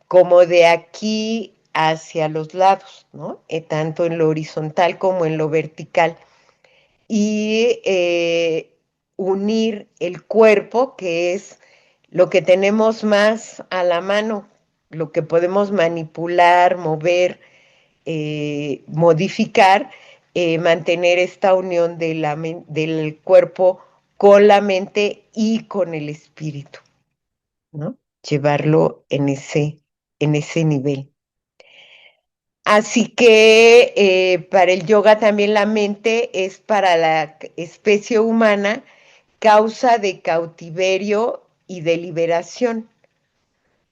como de aquí hacia los lados, ¿no? Tanto en lo horizontal como en lo vertical. Y unir el cuerpo, que es lo que tenemos más a la mano, lo que podemos manipular, mover, modificar, mantener esta unión de del cuerpo con la mente y con el espíritu, ¿no? Llevarlo en ese nivel. Así que para el yoga también la mente es para la especie humana causa de cautiverio y de liberación.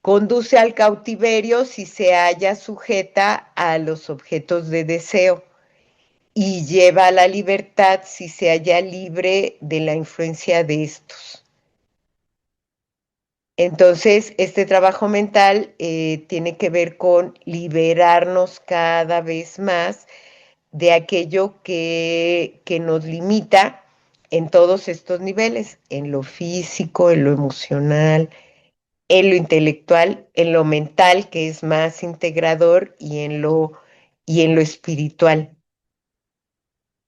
Conduce al cautiverio si se halla sujeta a los objetos de deseo y lleva a la libertad si se halla libre de la influencia de estos. Entonces, este trabajo mental tiene que ver con liberarnos cada vez más de aquello que nos limita en todos estos niveles, en lo físico, en lo emocional, en lo intelectual, en lo mental, que es más integrador, y en lo espiritual.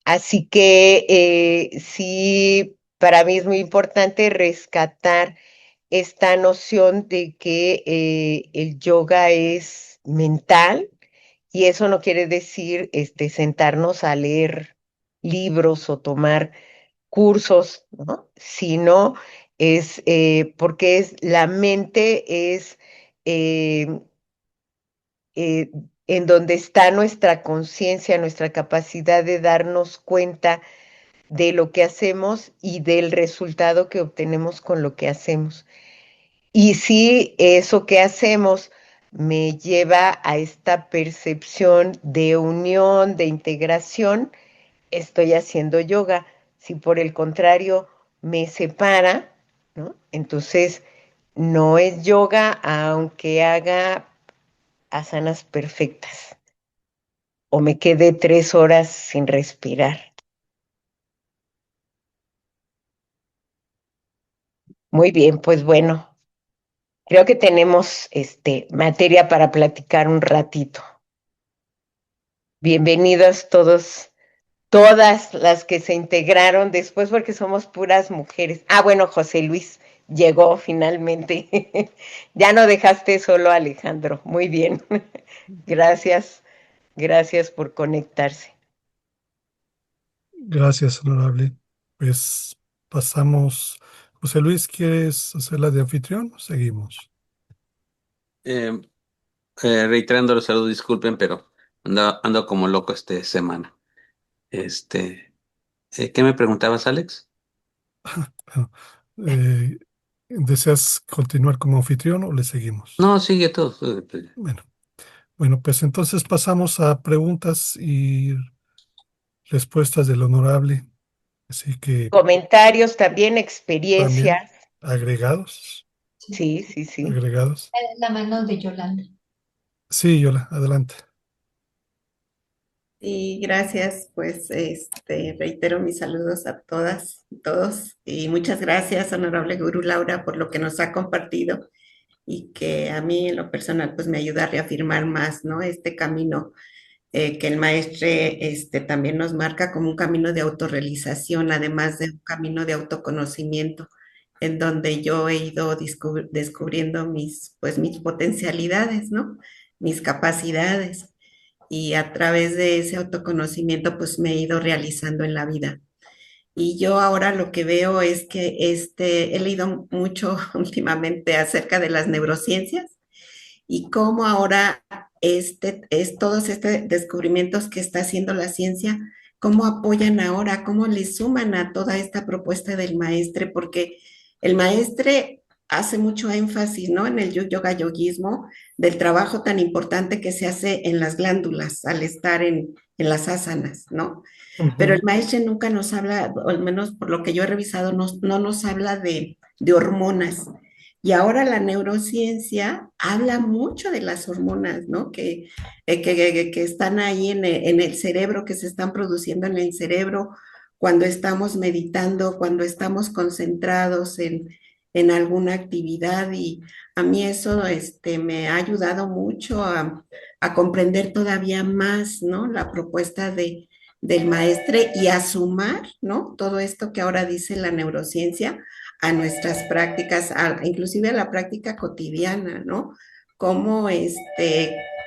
Así que sí, para mí es muy importante rescatar esta noción de que el yoga es mental y eso no quiere decir sentarnos a leer libros o tomar cursos, ¿no? Sino es porque es la mente es eh, eh, en donde está nuestra conciencia, nuestra capacidad de darnos cuenta de lo que hacemos y del resultado que obtenemos con lo que hacemos. Y si eso que hacemos me lleva a esta percepción de unión, de integración, estoy haciendo yoga. Si por el contrario me separa, ¿no? Entonces no es yoga aunque haga asanas perfectas o me quede 3 horas sin respirar. Muy bien, pues bueno, creo que tenemos materia para platicar un ratito. Bienvenidos todos, todas las que se integraron después porque somos puras mujeres. Ah, bueno, José Luis llegó finalmente. Ya no dejaste solo a Alejandro. Muy bien. Gracias, gracias por conectarse. Gracias, honorable. Pues pasamos. José Luis, ¿quieres hacer la de anfitrión? Seguimos. Eh, reiterando los saludos, disculpen, pero ando como loco esta semana. Este, ¿Qué me preguntabas, Alex? Bueno, eh, ¿deseas continuar como anfitrión o le seguimos? No, sigue todo. Bueno, bueno, pues entonces pasamos a preguntas y respuestas del honorable. Así que Comentarios también, también experiencias. agregados, Sí. Sí, sí, sí. agregados. La mano de Yolanda. Sí, Yola, adelante. Y gracias, pues reitero mis saludos a todas y todos y muchas gracias, honorable Guru Laura, por lo que nos ha compartido y que a mí en lo personal pues me ayuda a reafirmar más, ¿no? Este camino que el maestre también nos marca como un camino de autorrealización, además de un camino de autoconocimiento, en donde yo he ido descubriendo pues mis potencialidades, ¿no? Mis capacidades y a través de ese autoconocimiento pues me he ido realizando en la vida. Y yo ahora lo que veo es que he leído mucho últimamente acerca de las neurociencias y cómo ahora todos estos descubrimientos que está haciendo la ciencia, cómo apoyan ahora, cómo le suman a toda esta propuesta del maestre, porque el maestre hace mucho énfasis, ¿no? En el yoga yoguismo, del trabajo tan importante que se hace en las glándulas al estar en las asanas, ¿no? Pero el Ujú. maestro nunca nos habla, o al menos por lo que yo he revisado, no nos habla de hormonas. Y ahora la neurociencia habla mucho de las hormonas, ¿no? Que están ahí en el cerebro, que se están produciendo en el cerebro cuando estamos meditando, cuando estamos concentrados en alguna actividad. Y a mí eso me ha ayudado mucho a comprender todavía más, ¿no? La propuesta del maestre y a sumar, ¿no? Todo esto que ahora dice la neurociencia a nuestras prácticas, inclusive a la práctica cotidiana, ¿no? Cómo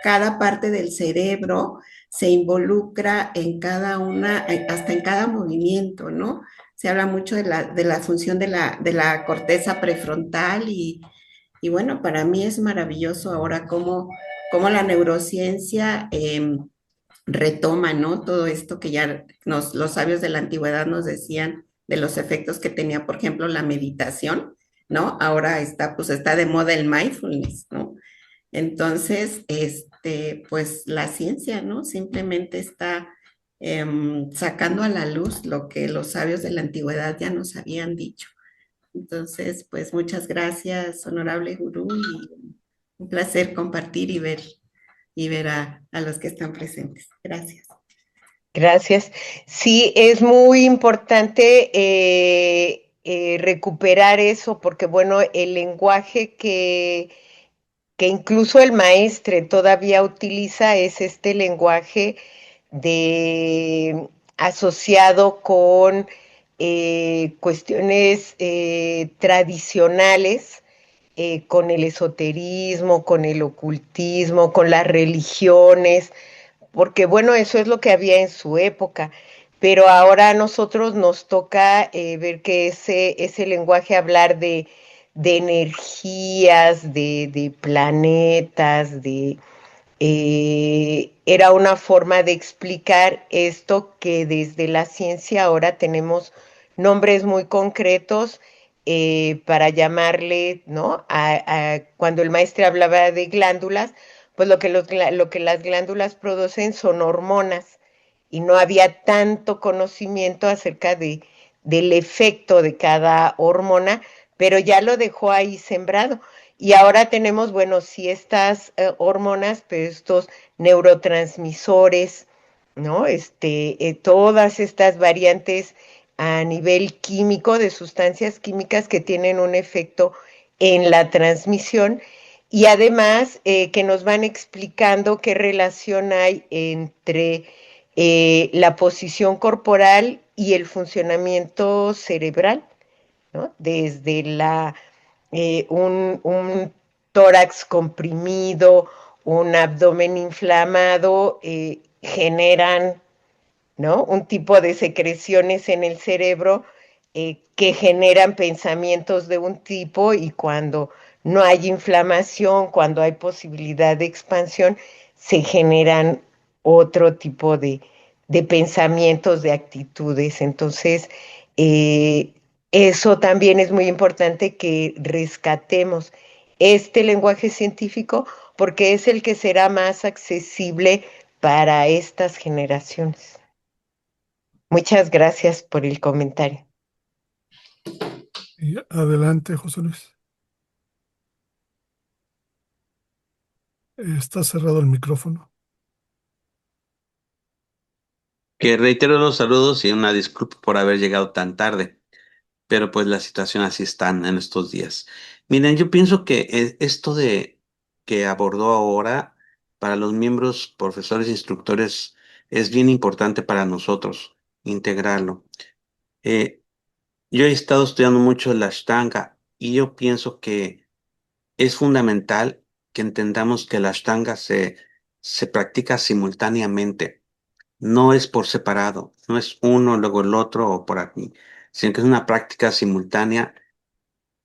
cada parte del cerebro se involucra en cada una, hasta en cada movimiento, ¿no? Se habla mucho de la función de la corteza prefrontal y bueno, para mí es maravilloso ahora cómo la neurociencia retoma, ¿no? Todo esto que ya los sabios de la antigüedad nos decían de los efectos que tenía, por ejemplo, la meditación, ¿no? Ahora está, pues está de moda el mindfulness, ¿no? Entonces, pues la ciencia, ¿no? Simplemente está sacando a la luz lo que los sabios de la antigüedad ya nos habían dicho. Entonces, pues muchas gracias, honorable gurú, y un placer compartir y ver a los que están presentes. Gracias. Gracias. Sí, es muy importante recuperar eso, porque bueno, el lenguaje que incluso el maestre todavía utiliza es este lenguaje de asociado con cuestiones tradicionales, con el esoterismo, con el ocultismo, con las religiones, porque bueno, eso es lo que había en su época, pero ahora a nosotros nos toca ver que ese lenguaje, hablar de energías, de planetas, era una forma de explicar esto que desde la ciencia ahora tenemos nombres muy concretos para llamarle, ¿no? Cuando el maestro hablaba de glándulas, pues lo que las glándulas producen son hormonas y no había tanto conocimiento acerca del efecto de cada hormona, pero ya lo dejó ahí sembrado. Y ahora tenemos, bueno, sí, estas hormonas, pero estos neurotransmisores, ¿no? Todas estas variantes a nivel químico, de sustancias químicas que tienen un efecto en la transmisión y además que nos van explicando qué relación hay entre la posición corporal y el funcionamiento cerebral, ¿no? Desde un tórax comprimido, un abdomen inflamado, generan, ¿no? Un tipo de secreciones en el cerebro que generan pensamientos de un tipo, y cuando no hay inflamación, cuando hay posibilidad de expansión, se generan otro tipo de pensamientos, de actitudes. Entonces, eh, eso también es muy importante que rescatemos este lenguaje científico porque es el que será más accesible para estas generaciones. Muchas gracias por el comentario. Y adelante, José Luis. Está cerrado el micrófono. Que reitero los saludos y una disculpa por haber llegado tan tarde, pero pues la situación así está en estos días. Miren, yo pienso que esto de que abordó ahora para los miembros, profesores, instructores, es bien importante para nosotros integrarlo. Eh, yo he estado estudiando mucho la Ashtanga y yo pienso que es fundamental que entendamos que la Ashtanga se practica simultáneamente. No es por separado, no es uno, luego el otro o por aquí, sino que es una práctica simultánea.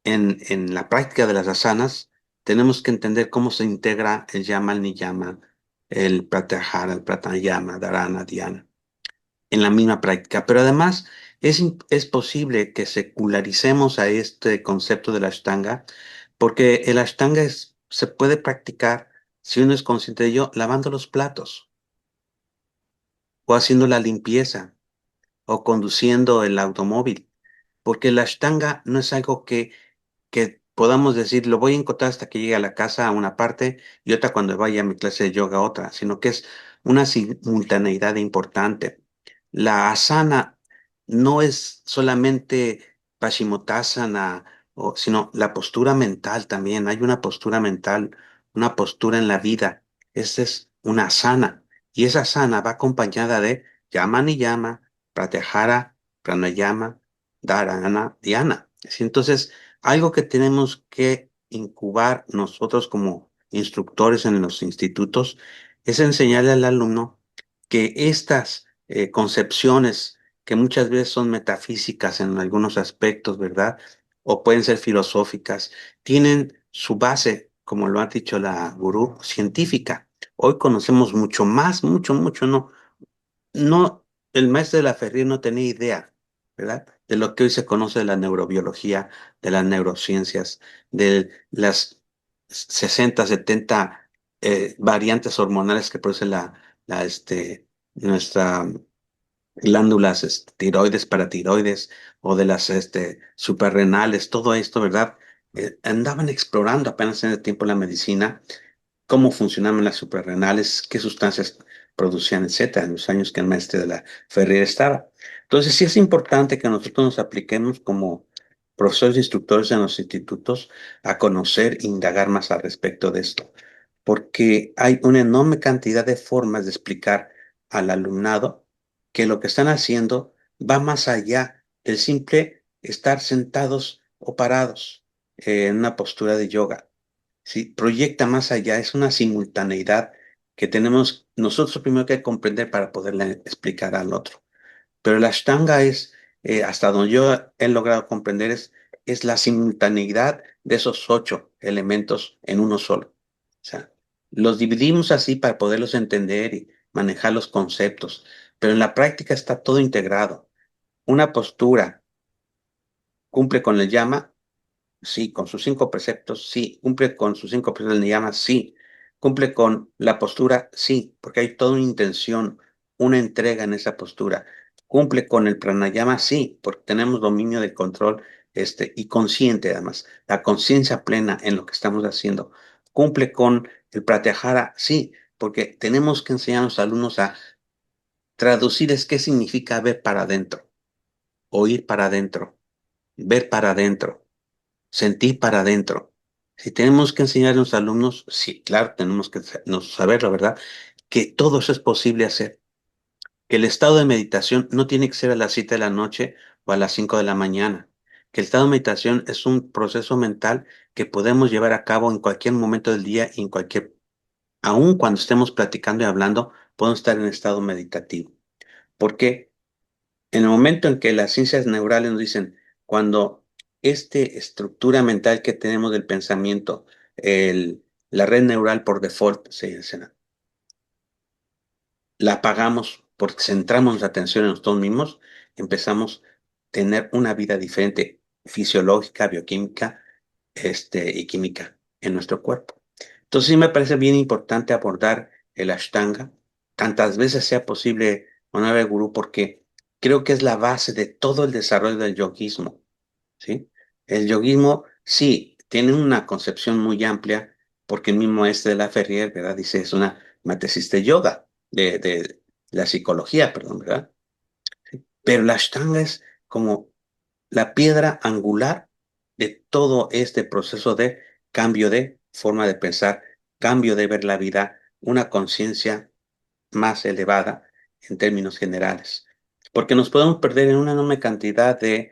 En la práctica de las asanas, tenemos que entender cómo se integra el yama, el niyama, el pratyahara, el pranayama, dharana, dhyana, en la misma práctica. Pero además, Es posible que secularicemos a este concepto de la Ashtanga, porque el Ashtanga se puede practicar, si uno es consciente de ello, lavando los platos, o haciendo la limpieza, o conduciendo el automóvil, porque la Ashtanga no es algo que podamos decir, lo voy a encontrar hasta que llegue a la casa a una parte y otra cuando vaya a mi clase de yoga a otra, sino que es una simultaneidad importante. La asana no es solamente Paschimottanasana, sino la postura mental también. Hay una postura mental, una postura en la vida. Esa es una asana. Y esa asana va acompañada de yama niyama, pratyahara, pranayama, dharana, dhyana. ¿Sí? Entonces, algo que tenemos que incubar nosotros como instructores en los institutos es enseñarle al alumno que estas concepciones, que muchas veces son metafísicas en algunos aspectos, ¿verdad? O pueden ser filosóficas, tienen su base, como lo ha dicho la gurú, científica. Hoy conocemos mucho más, mucho, ¿no? No, el maestro de la Ferrier no tenía idea, ¿verdad? De lo que hoy se conoce de la neurobiología, de las neurociencias, de las 60, 70 variantes hormonales que produce nuestra glándulas tiroides, paratiroides o de las suprarrenales, todo esto, ¿verdad? Andaban explorando apenas en el tiempo la medicina cómo funcionaban las suprarrenales, qué sustancias producían, etcétera, en los años que el maestro de la Ferrer estaba. Entonces, sí es importante que nosotros nos apliquemos como profesores e instructores en los institutos a conocer, indagar más al respecto de esto, porque hay una enorme cantidad de formas de explicar al alumnado que lo que están haciendo va más allá del simple estar sentados o parados en una postura de yoga. Sí, proyecta más allá, es una simultaneidad que tenemos nosotros primero que comprender para poderle explicar al otro. Pero la Ashtanga es, hasta donde yo he logrado comprender, es la simultaneidad de esos 8 elementos en uno solo. O sea, los dividimos así para poderlos entender y manejar los conceptos, pero en la práctica está todo integrado. Una postura cumple con el llama. Sí, con sus 5 preceptos, sí. Cumple con sus 5 preceptos de niyama, sí. Cumple con la postura, sí, porque hay toda una intención, una entrega en esa postura. Cumple con el pranayama, sí, porque tenemos dominio del control, y consciente además, la conciencia plena en lo que estamos haciendo. Cumple con el pratyahara, sí, porque tenemos que enseñar a los alumnos a traducir es qué significa ver para adentro, oír para adentro, ver para adentro, sentir para adentro. Si tenemos que enseñar a los alumnos, sí, claro, tenemos que saberlo, ¿verdad? Que todo eso es posible hacer. Que el estado de meditación no tiene que ser a las 7 de la noche o a las 5 de la mañana. Que el estado de meditación es un proceso mental que podemos llevar a cabo en cualquier momento del día y aun cuando estemos platicando y hablando, podemos estar en estado meditativo. Porque en el momento en que las ciencias neurales nos dicen, cuando esta estructura mental que tenemos del pensamiento, la red neural por default, la apagamos porque centramos nuestra atención en nosotros mismos, empezamos a tener una vida diferente, fisiológica, bioquímica, y química en nuestro cuerpo. Entonces sí me parece bien importante abordar el Ashtanga tantas veces sea posible, Honorable Gurú, porque creo que es la base de todo el desarrollo del yoguismo, ¿sí? El yoguismo, sí, tiene una concepción muy amplia, porque el mismo de la Ferrier, ¿verdad? Dice, es una tesis de yoga, de la psicología, perdón, ¿verdad? Pero la Ashtanga es como la piedra angular de todo este proceso de cambio de forma de pensar, cambio de ver la vida, una conciencia más elevada en términos generales. Porque nos podemos perder en una enorme cantidad de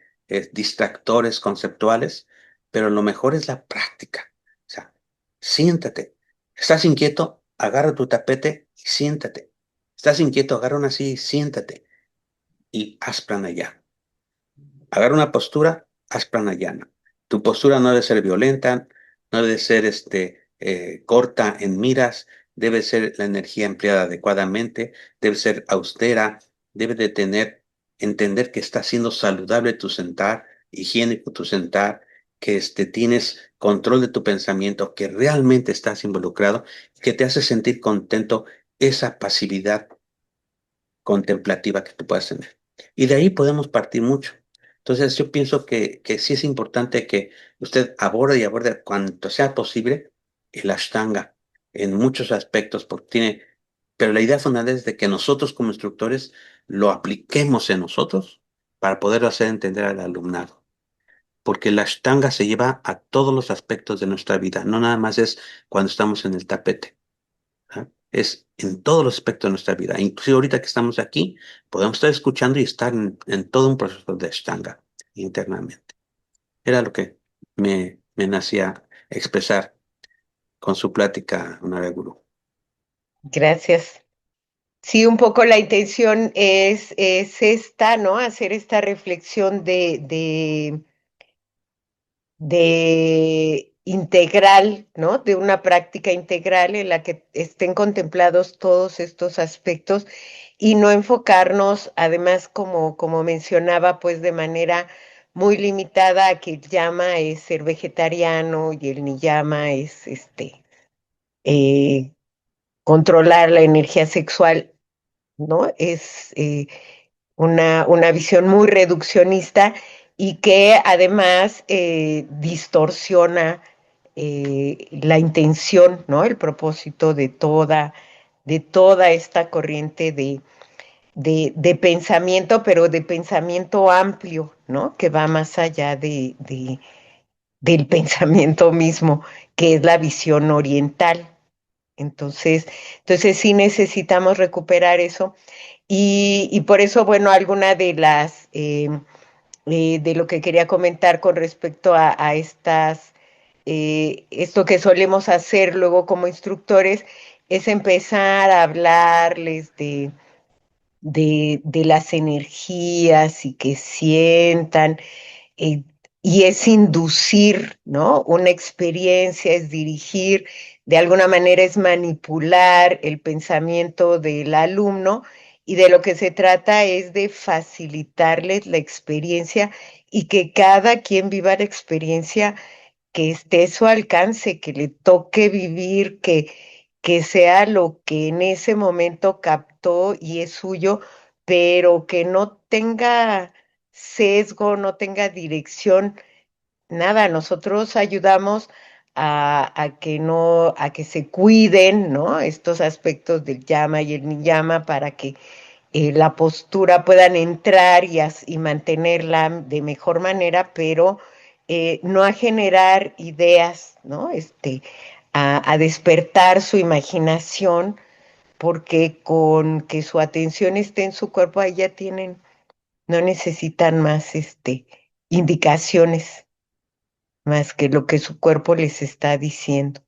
distractores conceptuales, pero lo mejor es la práctica. O sea, siéntate. ¿Estás inquieto? Agarra tu tapete y siéntate. ¿Estás inquieto? Agarra una silla y siéntate y haz pranayama. Agarra una postura, haz pranayama. Tu postura no debe ser violenta, no debe ser corta en miras, debe ser la energía empleada adecuadamente, debe ser austera, debe de tener entender que está siendo saludable tu sentar, higiénico tu sentar, que tienes control de tu pensamiento, que realmente estás involucrado, que te hace sentir contento esa pasividad contemplativa que tú puedas tener. Y de ahí podemos partir mucho. Entonces, yo pienso que sí es importante que usted aborde y aborde cuanto sea posible el Ashtanga en muchos aspectos, porque pero la idea fundamental es de que nosotros como instructores lo apliquemos en nosotros para poderlo hacer entender al alumnado. Porque la Ashtanga se lleva a todos los aspectos de nuestra vida, no nada más es cuando estamos en el tapete. ¿Ah? Es en todos los aspectos de nuestra vida. Inclusive ahorita que estamos aquí, podemos estar escuchando y estar en todo un proceso de Ashtanga internamente. Era lo que me nacía expresar con su plática, Honorable Guru. Gracias. Sí, un poco la intención es esta, ¿no? Hacer esta reflexión de integral, ¿no? De una práctica integral en la que estén contemplados todos estos aspectos y no enfocarnos, además, como mencionaba, pues de manera muy limitada a que el llama es ser vegetariano y el niyama es eh, controlar la energía sexual, ¿no? Es una visión muy reduccionista y que además distorsiona la intención, ¿no? El propósito de toda esta corriente de pensamiento, pero de pensamiento amplio, ¿no? Que va más allá del pensamiento mismo, que es la visión oriental. Entonces sí necesitamos recuperar eso y por eso, bueno, alguna de de lo que quería comentar con respecto a esto que solemos hacer luego como instructores, es empezar a hablarles de las energías y que sientan, eh, y es inducir, ¿no? Una experiencia, es dirigir, de alguna manera es manipular el pensamiento del alumno y de lo que se trata es de facilitarles la experiencia y que cada quien viva la experiencia que esté a su alcance, que le toque vivir, que sea lo que en ese momento captó y es suyo, pero que no tenga sesgo, no tenga dirección, nada. Nosotros ayudamos a que no, a que se cuiden, ¿no? Estos aspectos del llama y el niyama para que la postura puedan entrar y mantenerla de mejor manera, pero no a generar ideas, ¿no? A despertar su imaginación, porque con que su atención esté en su cuerpo, ahí ya tienen, no necesitan más indicaciones, más que lo que su cuerpo les está diciendo.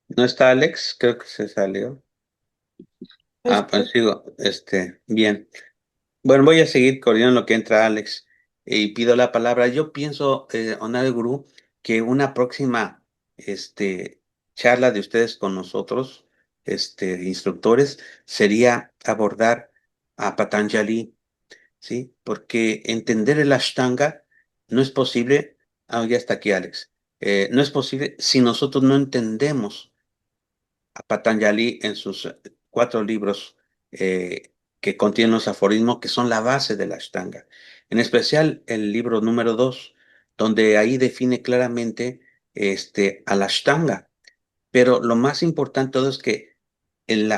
¿No está Alex? Creo que se salió. Ah, pues sigo. Bien. Bueno, voy a seguir coordinando lo que entra Alex y pido la palabra. Yo pienso, Honorable Gurú, que una próxima charla de ustedes con nosotros, instructores, sería abordar a Patanjali, ¿sí? Porque entender el Ashtanga no es posible. Ah, ya está aquí Alex. No es posible si nosotros no entendemos a Patanjali en sus 4 libros que contienen los aforismos que son la base de la Ashtanga. En especial el libro número 2, donde ahí define claramente a la Ashtanga. Pero lo más importante de todo es que el,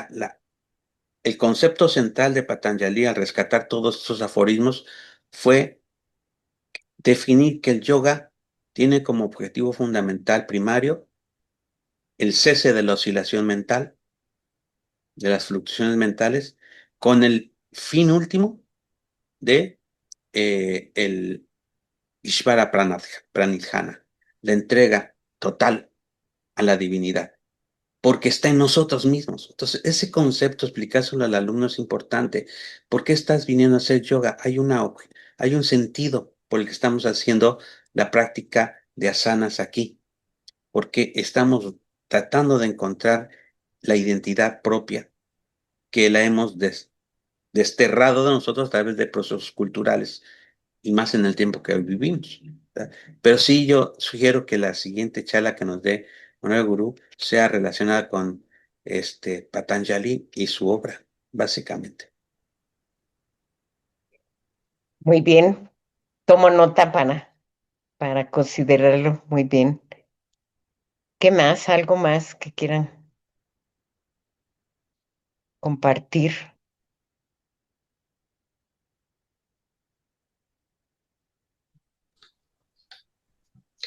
el concepto central de Patanjali al rescatar todos estos aforismos fue definir que el yoga tiene como objetivo fundamental primario el cese de la oscilación mental, de las fluctuaciones mentales, con el fin último de el Ishvara Pranidhana, la entrega total a la divinidad, porque está en nosotros mismos. Entonces, ese concepto, explicárselo al alumno es importante. ¿Por qué estás viniendo a hacer yoga? Hay un sentido por el que estamos haciendo la práctica de asanas aquí, porque estamos tratando de encontrar la identidad propia que la hemos desterrado de nosotros a través de procesos culturales y más en el tiempo que hoy vivimos, ¿verdad? Pero sí, yo sugiero que la siguiente charla que nos dé Honorable Gurú sea relacionada con Patanjali y su obra, básicamente. Muy bien, tomo nota para considerarlo muy bien. ¿Qué más? ¿Algo más que quieran compartir?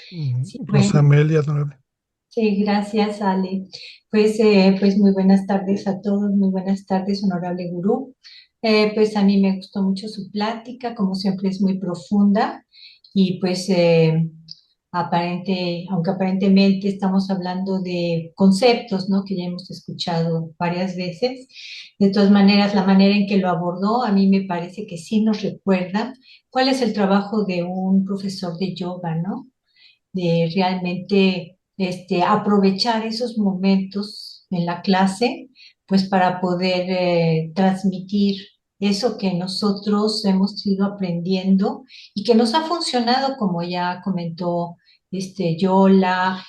Sí, Rosa bueno, Amelia, honorable. sí, gracias, Ale. Pues muy buenas tardes a todos, muy buenas tardes, honorable gurú. Pues a mí me gustó mucho su plática, como siempre es muy profunda y pues aunque aparentemente estamos hablando de conceptos, ¿no? Que ya hemos escuchado varias veces, de todas maneras, la manera en que lo abordó a mí me parece que sí nos recuerda cuál es el trabajo de un profesor de yoga, ¿no? De realmente aprovechar esos momentos en la clase, pues para poder transmitir eso que nosotros hemos ido aprendiendo y que nos ha funcionado, como ya comentó Yola,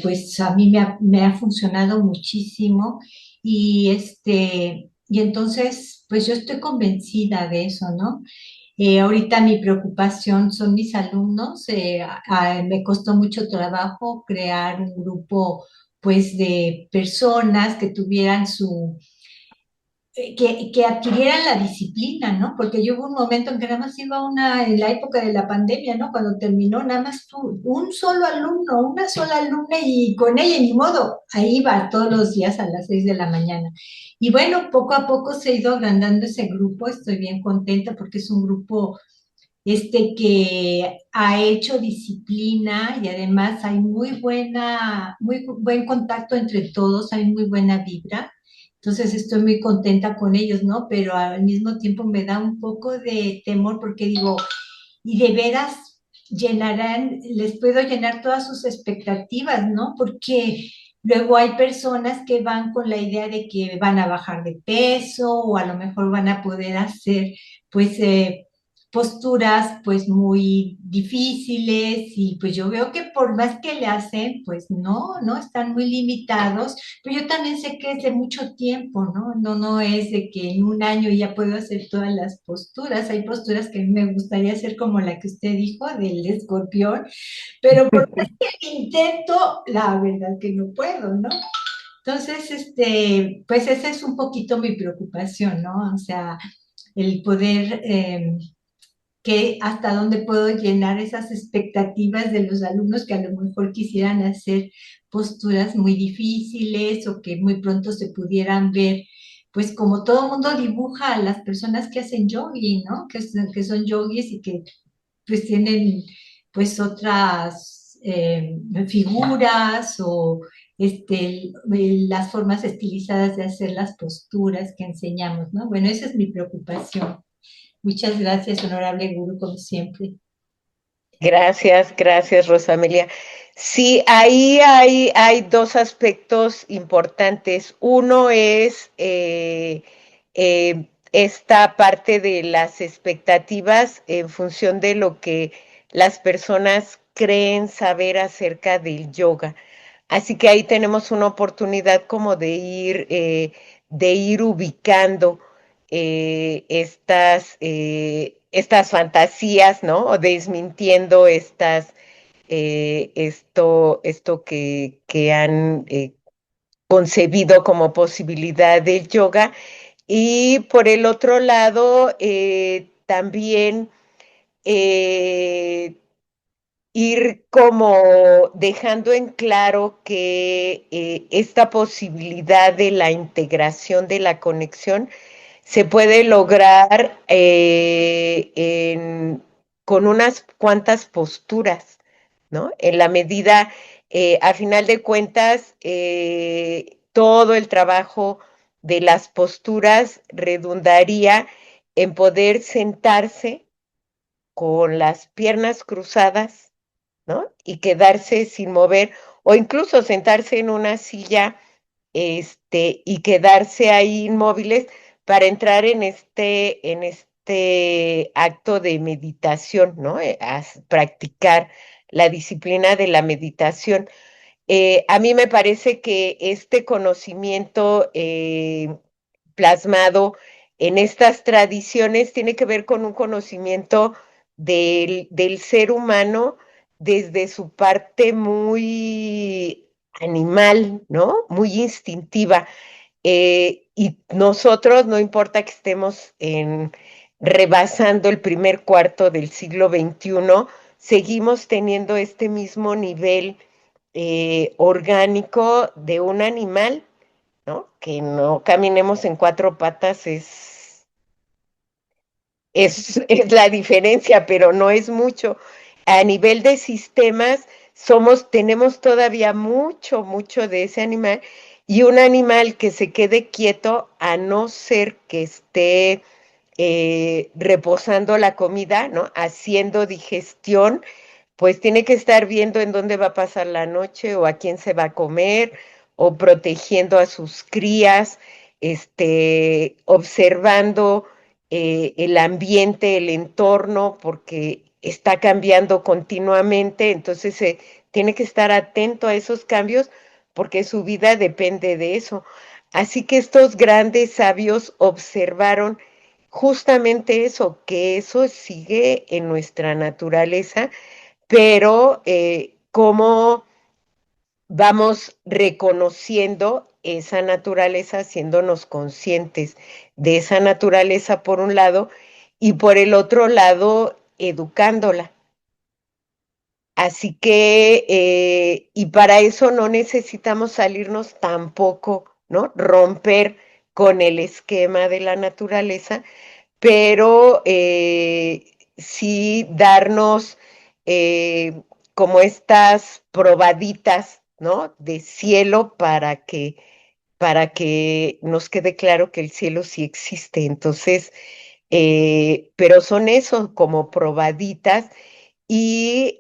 pues a mí me ha funcionado muchísimo y entonces, pues yo estoy convencida de eso, ¿no? Ahorita mi preocupación son mis alumnos. Me costó mucho trabajo crear un grupo, pues, de personas que tuvieran que adquirieran la disciplina, ¿no? Porque yo hubo un momento en que nada más iba en la época de la pandemia, ¿no? Cuando terminó, nada más un solo alumno, una sola alumna y con ella, ni modo, ahí iba todos los días a las 6 de la mañana. Y bueno, poco a poco se ha ido agrandando ese grupo, estoy bien contenta porque es un grupo que ha hecho disciplina y además hay muy buen contacto entre todos, hay muy buena vibra. Entonces estoy muy contenta con ellos, ¿no? Pero al mismo tiempo me da un poco de temor porque digo, y de veras les puedo llenar todas sus expectativas, ¿no? Porque luego hay personas que van con la idea de que van a bajar de peso o a lo mejor van a poder hacer, pues, posturas pues muy difíciles y pues yo veo que por más que le hacen, pues no, están muy limitados, pero yo también sé que es de mucho tiempo, ¿no? No es de que en un año ya puedo hacer todas las posturas, hay posturas que a mí me gustaría hacer como la que usted dijo del escorpión, pero por más que intento, la verdad que no puedo, ¿no? Entonces, pues esa es un poquito mi preocupación, ¿no? O sea, el poder que hasta dónde puedo llenar esas expectativas de los alumnos que a lo mejor quisieran hacer posturas muy difíciles o que muy pronto se pudieran ver, pues como todo mundo dibuja a las personas que hacen yogi, ¿no? Que son yogis y que pues tienen pues otras figuras o las formas estilizadas de hacer las posturas que enseñamos, ¿no? Bueno, esa es mi preocupación. Muchas gracias, honorable gurú, como siempre. Gracias, Rosamelia. Sí, ahí hay dos aspectos importantes. Uno es esta parte de las expectativas en función de lo que las personas creen saber acerca del yoga. Así que ahí tenemos una oportunidad como de ir ubicando estas fantasías, ¿no? O desmintiendo esto que han concebido como posibilidad del yoga. Y por el otro lado, también eh, ir como dejando en claro que esta posibilidad de la integración de la conexión se puede lograr con unas cuantas posturas, ¿no? En la medida, a final de cuentas, todo el trabajo de las posturas redundaría en poder sentarse con las piernas cruzadas, ¿no? Y quedarse sin mover, o incluso sentarse en una silla, y quedarse ahí inmóviles para entrar en este acto de meditación, ¿no? Practicar la disciplina de la meditación. A mí me parece que este conocimiento plasmado en estas tradiciones tiene que ver con un conocimiento del ser humano desde su parte muy animal, ¿no? Muy instintiva. Y nosotros, no importa que estemos rebasando el primer cuarto del siglo XXI, seguimos teniendo este mismo nivel orgánico de un animal, ¿no? Que no caminemos en cuatro patas es la diferencia, pero no es mucho. A nivel de sistemas, tenemos todavía mucho, mucho de ese animal, y un animal que se quede quieto, a no ser que esté reposando la comida, ¿no? Haciendo digestión, pues tiene que estar viendo en dónde va a pasar la noche o a quién se va a comer o protegiendo a sus crías, observando el ambiente, el entorno, porque está cambiando continuamente, entonces tiene que estar atento a esos cambios porque su vida depende de eso. Así que estos grandes sabios observaron justamente eso, que eso sigue en nuestra naturaleza, pero cómo vamos reconociendo esa naturaleza, haciéndonos conscientes de esa naturaleza por un lado, y por el otro lado, educándola. Así que, y para eso no necesitamos salirnos tampoco, ¿no? Romper con el esquema de la naturaleza, pero sí darnos eh, como estas probaditas, ¿no? De cielo para que nos quede claro que el cielo sí existe. Entonces, pero son eso, como probaditas, y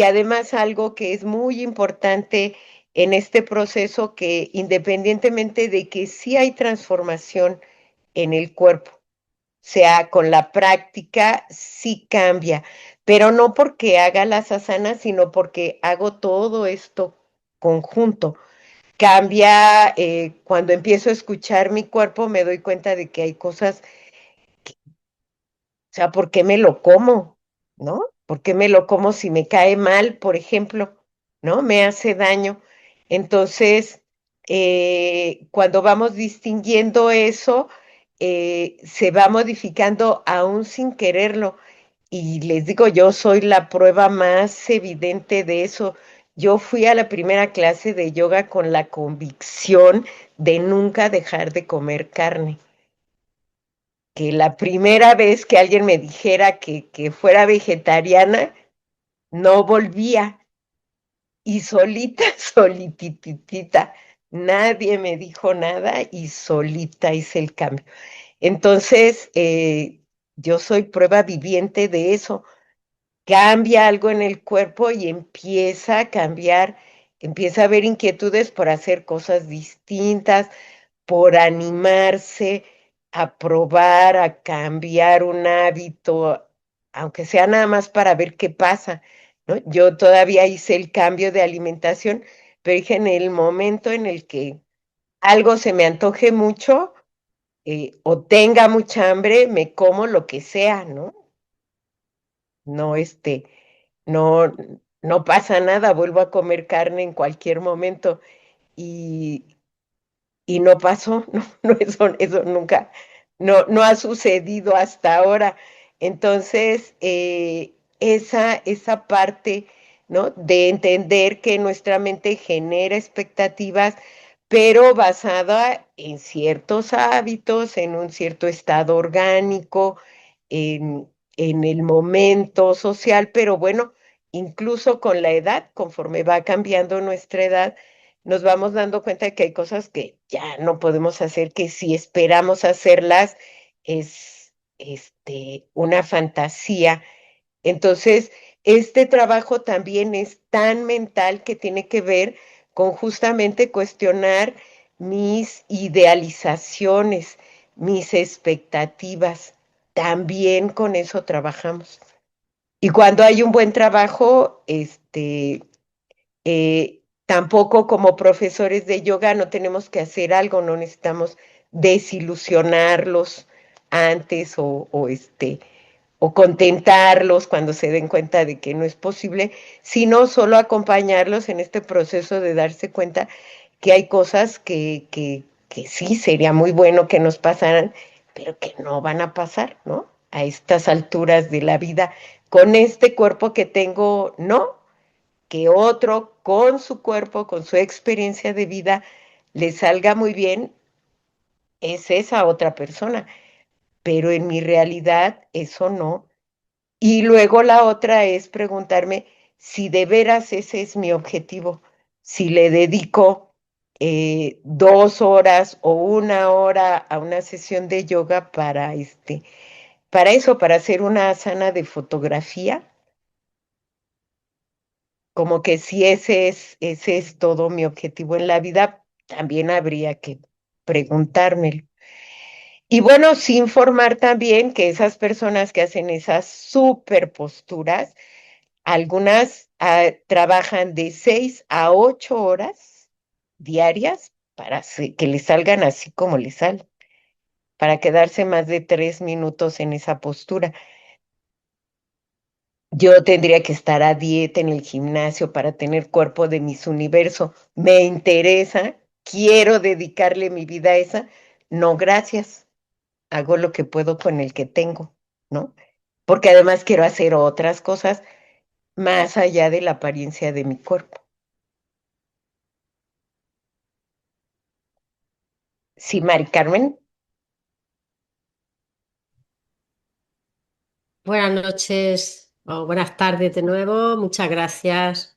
además algo que es muy importante en este proceso, que independientemente de que sí hay transformación en el cuerpo, sea con la práctica, sí cambia, pero no porque haga las asanas, sino porque hago todo esto conjunto. Cambia, cuando empiezo a escuchar mi cuerpo, me doy cuenta de que hay cosas, o sea, ¿por qué me lo como? ¿No? ¿Por qué me lo como si me cae mal, por ejemplo? ¿No? Me hace daño. Entonces, cuando vamos distinguiendo eso, se va modificando aún sin quererlo. Y les digo, yo soy la prueba más evidente de eso. Yo fui a la primera clase de yoga con la convicción de nunca dejar de comer carne. Que la primera vez que alguien me dijera que fuera vegetariana, no volvía. Y solita, solititita, nadie me dijo nada y solita hice el cambio. Entonces, yo soy prueba viviente de eso. Cambia algo en el cuerpo y empieza a cambiar, empieza a haber inquietudes por hacer cosas distintas, por animarse a probar, a cambiar un hábito, aunque sea nada más para ver qué pasa, ¿no? Yo todavía hice el cambio de alimentación, pero dije, en el momento en el que algo se me antoje mucho, o tenga mucha hambre, me como lo que sea, ¿no? No, no, no pasa nada, vuelvo a comer carne en cualquier momento. Y, y no pasó, no, eso nunca, no ha sucedido hasta ahora. Entonces, esa parte, ¿no? De entender que nuestra mente genera expectativas, pero basada en ciertos hábitos, en un cierto estado orgánico, en el momento social, pero bueno, incluso con la edad, conforme va cambiando nuestra edad, nos vamos dando cuenta de que hay cosas que ya no podemos hacer, que si esperamos hacerlas, es una fantasía. Entonces, este trabajo también es tan mental que tiene que ver con justamente cuestionar mis idealizaciones, mis expectativas. También con eso trabajamos. Y cuando hay un buen trabajo, tampoco como profesores de yoga no tenemos que hacer algo, no necesitamos desilusionarlos antes o contentarlos cuando se den cuenta de que no es posible, sino solo acompañarlos en este proceso de darse cuenta que hay cosas que sí sería muy bueno que nos pasaran, pero que no van a pasar, ¿no? A estas alturas de la vida, con este cuerpo que tengo, no, que otro con su cuerpo, con su experiencia de vida, le salga muy bien, es esa otra persona, pero en mi realidad eso no. Y luego la otra es preguntarme si de veras ese es mi objetivo, si le dedico 2 horas o 1 hora a una sesión de yoga para eso, para hacer una asana de fotografía, como que si ese es todo mi objetivo en la vida, también habría que preguntármelo. Y bueno, sí informar también que esas personas que hacen esas super posturas, algunas trabajan de 6 a 8 horas diarias para que les salgan así como les salen, para quedarse más de 3 minutos en esa postura. Yo tendría que estar a dieta en el gimnasio para tener cuerpo de mis universo. Me interesa, quiero dedicarle mi vida a esa. No, gracias. Hago lo que puedo con el que tengo, ¿no? Porque además quiero hacer otras cosas más allá de la apariencia de mi cuerpo. Sí, Mari Carmen. Buenas noches o buenas tardes de nuevo. Muchas gracias,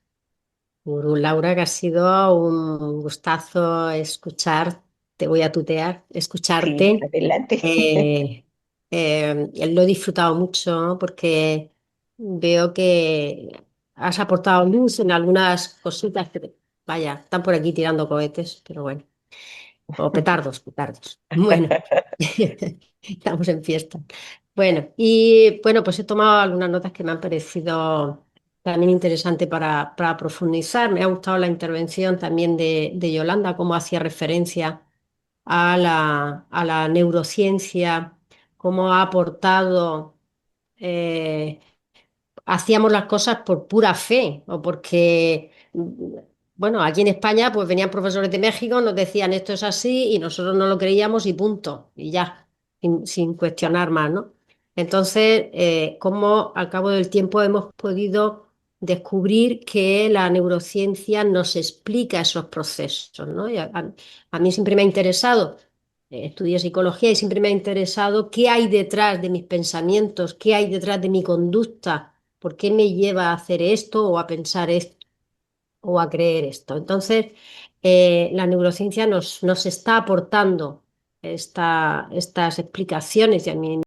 Gurú Laura, que ha sido un gustazo escuchar. Te voy a tutear, Sí, escucharte. adelante. Lo he disfrutado mucho, ¿no? Porque veo que has aportado luz en algunas cositas que, vaya, están por aquí tirando cohetes, pero bueno. O petardos, petardos. Bueno, estamos en fiesta. Bueno, y bueno, pues he tomado algunas notas que me han parecido también interesantes para profundizar. Me ha gustado la intervención también de Yolanda, cómo hacía referencia a la neurociencia, cómo ha aportado eh, hacíamos las cosas por pura fe o porque, bueno, aquí en España pues venían profesores de México, nos decían esto es así y nosotros no lo creíamos y punto, y ya, sin cuestionar más, ¿no? Entonces, cómo al cabo del tiempo hemos podido descubrir que la neurociencia nos explica esos procesos, ¿no? Y a mí siempre me ha interesado, estudié psicología y siempre me ha interesado qué hay detrás de mis pensamientos, qué hay detrás de mi conducta. ¿Por qué me lleva a hacer esto o a pensar esto o a creer esto? Entonces, la neurociencia nos está aportando estas explicaciones y a mí